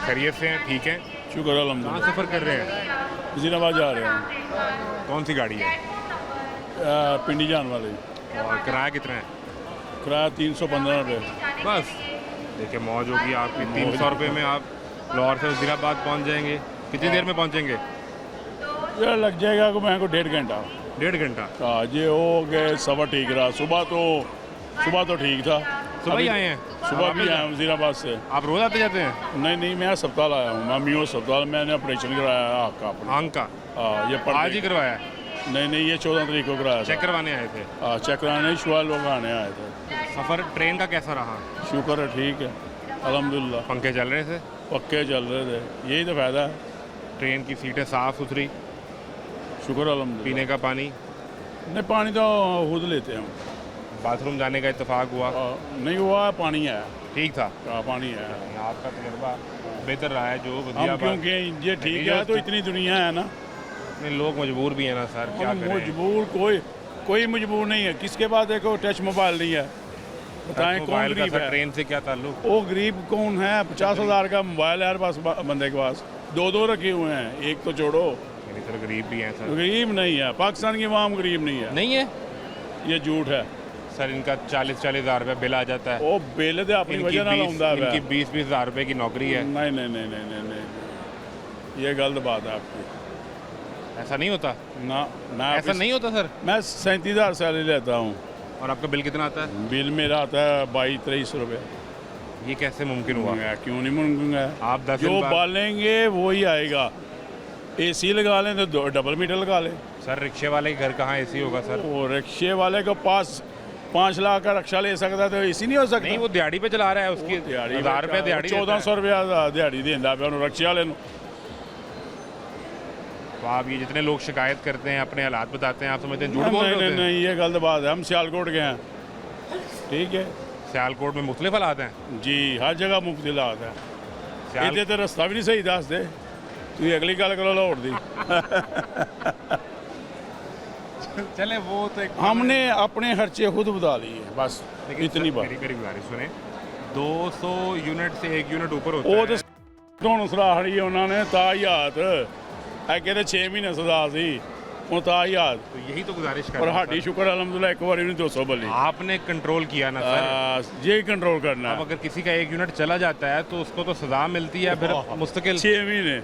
खैरियत से हैं? ठीक है, शुक्र कहाँ अल्हम्दुलिल्लाह। सफ़र कर रहे हैं? वज़ीराबाद जा रहे हैं। कौन सी गाड़ी है? पिंडी जान वाले। और किराया कितना है? किराया 315 रुपये। बस देखिए, मौज होगी आपकी। 300 रुपये में आप लाहौर से वज़ीराबाद पहुंच जाएंगे। कितनी देर में पहुंचेंगे? ये लग जाएगा को मैं को 1.5 घंटा। 1.5 घंटा? हाँ, ये हो गए सफ़र ठीक रहा। सुबह तो ठीक था। सुबह ही आए हैं? सुबह भी आया हूँ वज़ीराबाद से। आप रोज़ आते जाते हैं? नहीं, मैं अस्पताल आया हूँ। मैं मियो अस्पताल, मैंने ऑपरेशन कराया है आँख का अपना। आंख का? हाँ, ये आज ही करवाया? नहीं, ये 14 तारीख को कराया था। चेक करवाने आए थे? हाँ, चेक कराने शुआ लोग आने आए थे। सफ़र ट्रेन का कैसा रहा? शुक्र है, ठीक है अल्हम्दुलिल्लाह। पंखे चल रहे थे? पक्के चल रहे थे, यही तो फ़ायदा है। ट्रेन की सीटें साफ़ सुथरी? शुक्र अल्हम्दुलिल्लाह। पीने का पानी? नहीं, पानी तो खुद लेते हैं। बाथरूम जाने का इत्तेफाक हुआ? नहीं हुआ, पानी है। ठीक था? पानी है। आपका तजर्बा बेहतर रहा है जो हम वज़ीराबाद। क्योंकि ये ठीक है तो इतनी दुनिया है ना। नहीं, लोग मजबूर भी हैं ना सर, क्या करें? मजबूर कोई मजबूर नहीं है। किसके पास देखो टच मोबाइल नहीं है, बताएं कौन मोबाइल का गरीब सर है? ट्रेन से क्या ताल्लुक? वो गरीब कौन है? 50,000 का मोबाइल है हर पास बंदे के पास, 2 रखे हुए हैं, एक तो छोड़ो। यानी सर गरीब भी हैं सर? गरीब नहीं है, पाकिस्तान की आवाम गरीब नहीं है। नहीं है ये झूठ है सर। इनका 40-40 हज़ार रुपये बिल आ जाता है। वो बिल तो अपनी वजह ना लाउंदा है। इनकी 20-20 हज़ार रुपये की नौकरी है। नहीं, ये गलत बात है आपकी। ऐसा नहीं होता ना, ऐसा नहीं होता सर। मैं 37,000 सैलरी लेता हूँ। और आपका बिल कितना आता है? बिल मेरा आता है 22-23 रुपये। ये कैसे मुमकिन हुआ? क्यों नहीं मुमकिन है? आप 10 जो बालेंगे वही आएगा। एसी लगा लें तो डबल मीटर लगा लें। सर रिक्शे वाले के घर कहाँ एसी होगा सर? वो रिक्शे वाले के पास 5 लाख का रक्षा ले सकता तो एसी नहीं हो सकता? नहीं, वो दिहाड़ी पे चला रहा है, उसकी 1000 रुपये दिहाड़ी 1400 रुपया दिहाड़ी देंदा पे उन्होंने रक्षा वाले। तो आप ये जितने लोग शिकायत करते हैं, अपने हालात बताते हैं, आप समझते हैं झूठ बोल रहे हैं? नहीं, ये गलत बात है। हम सियालकोट गए हैं, ठीक है। सियालकोट में मुख्तलिफ हालात हैं जी, हर जगह मुफ्त हालात है। इतने तो रास्ता भी नहीं सही दस दे, तू अगली गल करो लाहौर दी। चले वो तो हमने अपने खर्चे खुद बता लिए बस, इतनी बात। मेरी गुजारिश सुने, 200 यूनिट से 1 यूनिट ऊपर होता ਉਹ है। ਤੇ ਹੁਣ ਸਰਾਹੜੀ ਉਹਨਾਂ ਨੇ ਤਾਇਆਤ ਅੱਗੇ ਤੇ 6 ਮਹੀਨੇ ਸਜ਼ਾ ਸੀ, ਉਹ ਤਾਇਆਤ। तो यही तो गुजारिश कर ਪਰ रहा हूं, ਸਾਡੀ ਸ਼ੁਕਰ ਅਲਹਮਦੁਲਿल्लाह ਇੱਕ ਵਾਰੀ ਨਹੀਂ 200 ਬਲੀ। सर। आपने कंट्रोल किया ना सर। ये कंट्रोल करना अब है। अगर किसी का 1 यूनिट चला जाता है तो उसको तो सजा मिलती है, फिर मुस्तकिल 6 महीने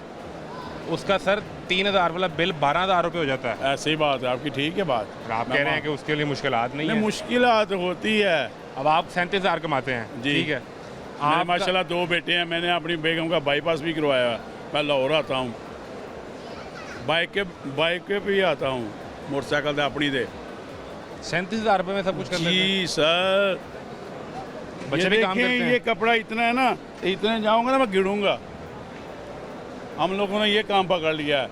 उसका सर 3000 वाला बिल 12000 रुपये हो जाता है। ऐसी बात है आपकी, ठीक है बात। और आप कह रहे हैं कि उसके लिए मुश्किलात नहीं है। मुश्किलात होती है। अब आप 37,000 कमाते हैं, जी। ठीक है। मेरे आप माशाल्लाह 2 बेटे हैं। मैंने अपनी बेगम का बाईपास भी करवाया। मैं लाहौर आता हूँ, बाइक के भी आता हूँ, मोटरसाइकिल से अपनी दे। 37,000 रुपये में सब कुछ कर लेते हैं। जी सर, बच्चे ये भी काम देखें, करते हैं। ये कपड़ा इतना है ना, इतने जाऊंगा ना मैं गिरूंगा। हम लोगों ने ये काम पकड़ लिया है।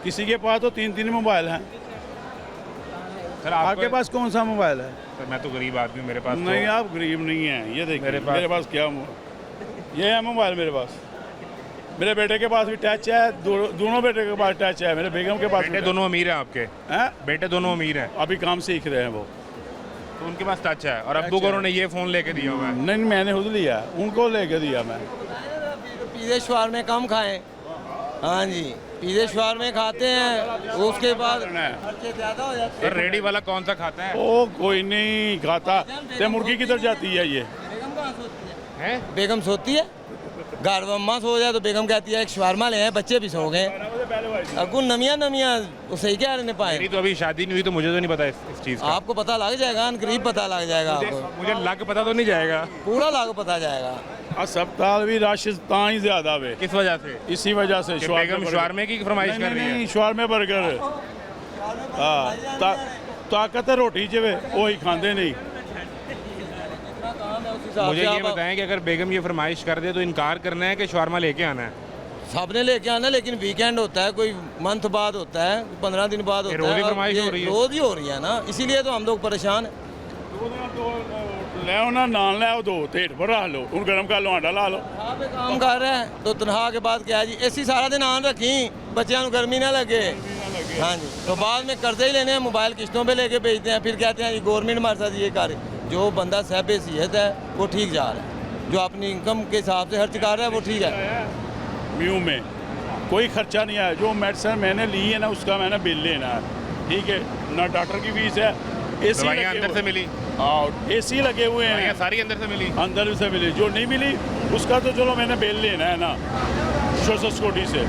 किसी के पास तो 3-3 मोबाइल हैं। सर आपके पास कौन सा मोबाइल है? सर मैं तो गरीब आदमी, मेरे पास नहीं, तो... आप गरीब नहीं हैं। ये देखिए मेरे मेरे पास क्या ये है मोबाइल मेरे पास। मेरे बेटे के पास भी टच है, दोनों बेटे के पास टच है, मेरे बेगम के पास बेटे दोनों अमीर हैं आपके? हैं? बेटे दोनों अमीर हैं, अभी काम सीख रहे हैं वो। तो उनके पास टच है। और अब्बू को उन्होंने ये फ़ोन लेके दिया हुआ है? नहीं, मैंने खुद लिया, उनको लेके दिया मैं। पिज़्ज़ा शवार में कम खाएं। हाँ जी, पिज़्ज़ा शवार में खाते हैं, उसके बाद खर्चे ज़्यादा हो जाते सर रेडी वाला कौन सा खाता है? ओ कोई नहीं खाता। ते मुर्गी किधर जाती है ये? हैं? बेगम सोती है, घर में अम्मा सो जाए तो बेगम कहती है एक शवारमा ले आए, बच्चे भी सो गए। अगुन नमिया सही कह रहे पाए। मेरी तो अभी शादी नहीं हुई, तो मुझे तो नहीं पता इस चीज़ का। आपको पता लग जाएगा, करीब पता लग जाएगा आपको। मुझे लग पता तो नहीं जाएगा, पूरा लग पता जाएगा। अस्पताल भी रश ता ही ज्यादा वे। किस वजह से? इसी वजह से बेगम शवारमे की फरमाइश कर रही है। नहीं, शवारमे बर्गर। हाँ, ताकत है रोटी च वे, वही खाते नहीं। मुझे ये बताएं कि अगर बेगम ये फरमाइश कर दे तो इनकार करना है कि शवारमा लेके आना है? सबने लेके आना, लेकिन वीकेंड होता है, कोई मंथ बाद होता है, 15 दिन बाद होता है। रोज ही फरमाइश हो रही है? रोज ही हो रही है ना, इसीलिए तो हम लोग परेशान हैं। ले नान ले दो ढेठ पर रख लो, उन गर्म कर लो, आटा ला लो। पे काम कर रहे हैं तो तनख्वाह के बाद क्या है जी, एसी सारा दिन आन रखी, बच्चों को गर्मी ना लगे। हाँ जी, तो बाद में कर्जे ही लेने हैं, मोबाइल किस्तों पे लेके भेजते हैं, फिर कहते हैं ये गवर्नमेंट हमारे साथ ये कर। जो बंदा साहब हैसियत है वो ठीक जा रहा है, जो अपनी इनकम के हिसाब से खर्च कर रहा है वो ठीक है। म्यू में कोई खर्चा नहीं आया। जो मेडिसिन मैंने ली है ना, उसका मैंने बिल लेना है, ठीक है ना। डॉक्टर की फीस है, एसी अंदर से मिली, एसी लगे हुए हैं, सारी अंदर से मिली, अंदर से मिली। जो नहीं मिली उसका तो चलो मैंने बिल लेना है ना, सोशल सिक्योरिटी से।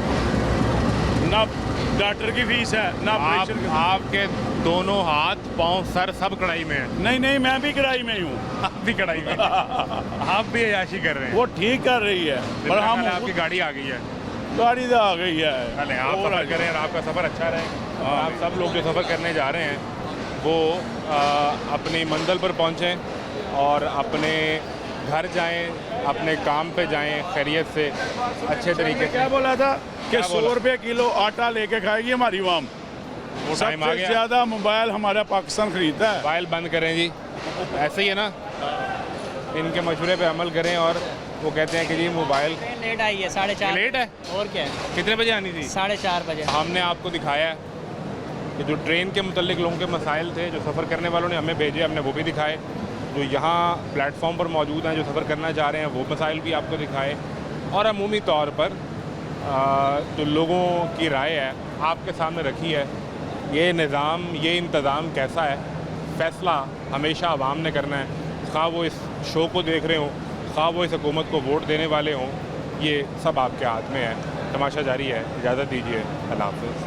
ना डॉक्टर की फीस है ना आप, आपके दोनों हाथ पाँव सर सब कढ़ाई में है? नहीं, मैं भी कढ़ाई में हूँ। आप भी कढ़ाई में? आप भी अयाशी कर रहे हैं? वो ठीक कर रही है, पर हम आपकी गाड़ी आ गई है। गाड़ी तो आ गई है। चले आप सफ़र करें और आपका सफ़र अच्छा रहे। आप सब लोग जो सफ़र करने जा रहे हैं वो अपनी मंजिल पर पहुँचें और अपने घर जाएं, अपने काम पे जाएं खैरियत से, अच्छे तरीके से। क्या बोला था कि 100 रुपये किलो आटा लेके खाएगी हमारी आवाम। वो टाइम आ गया। ज़्यादा मोबाइल हमारा पाकिस्तान खरीदता है। मोबाइल बंद करें जी, ऐसे ही है ना, इनके मशवरे पे अमल करें। और वो कहते हैं कि जी मोबाइल लेट आई है, 4:30। लेट है? और क्या है? कितने बजे आनी थी? 4:30 बजे। हमने आपको दिखाया है कि जो ट्रेन के मुतल्लिक लोगों के मसाइल थे, जो सफ़र करने वालों ने हमें भेजे, हमने वो भी दिखाए। जो यहाँ प्लेटफॉर्म पर मौजूद हैं, जो सफ़र करना चाह रहे हैं, वो मसाइल भी आपको दिखाए। और अमूमी तौर पर जो लोगों की राय है आपके सामने रखी है। ये निज़ाम, ये इंतज़ाम कैसा है, फ़ैसला हमेशा आवाम ने करना है। खा वो इस शो को देख रहे हों, खा वो इस हुकूमत को वोट देने वाले हों, ये सब आपके हाथ में है। तमाशा जारी है। इजाज़त दीजिए, अल्लाह हाफ़िज़।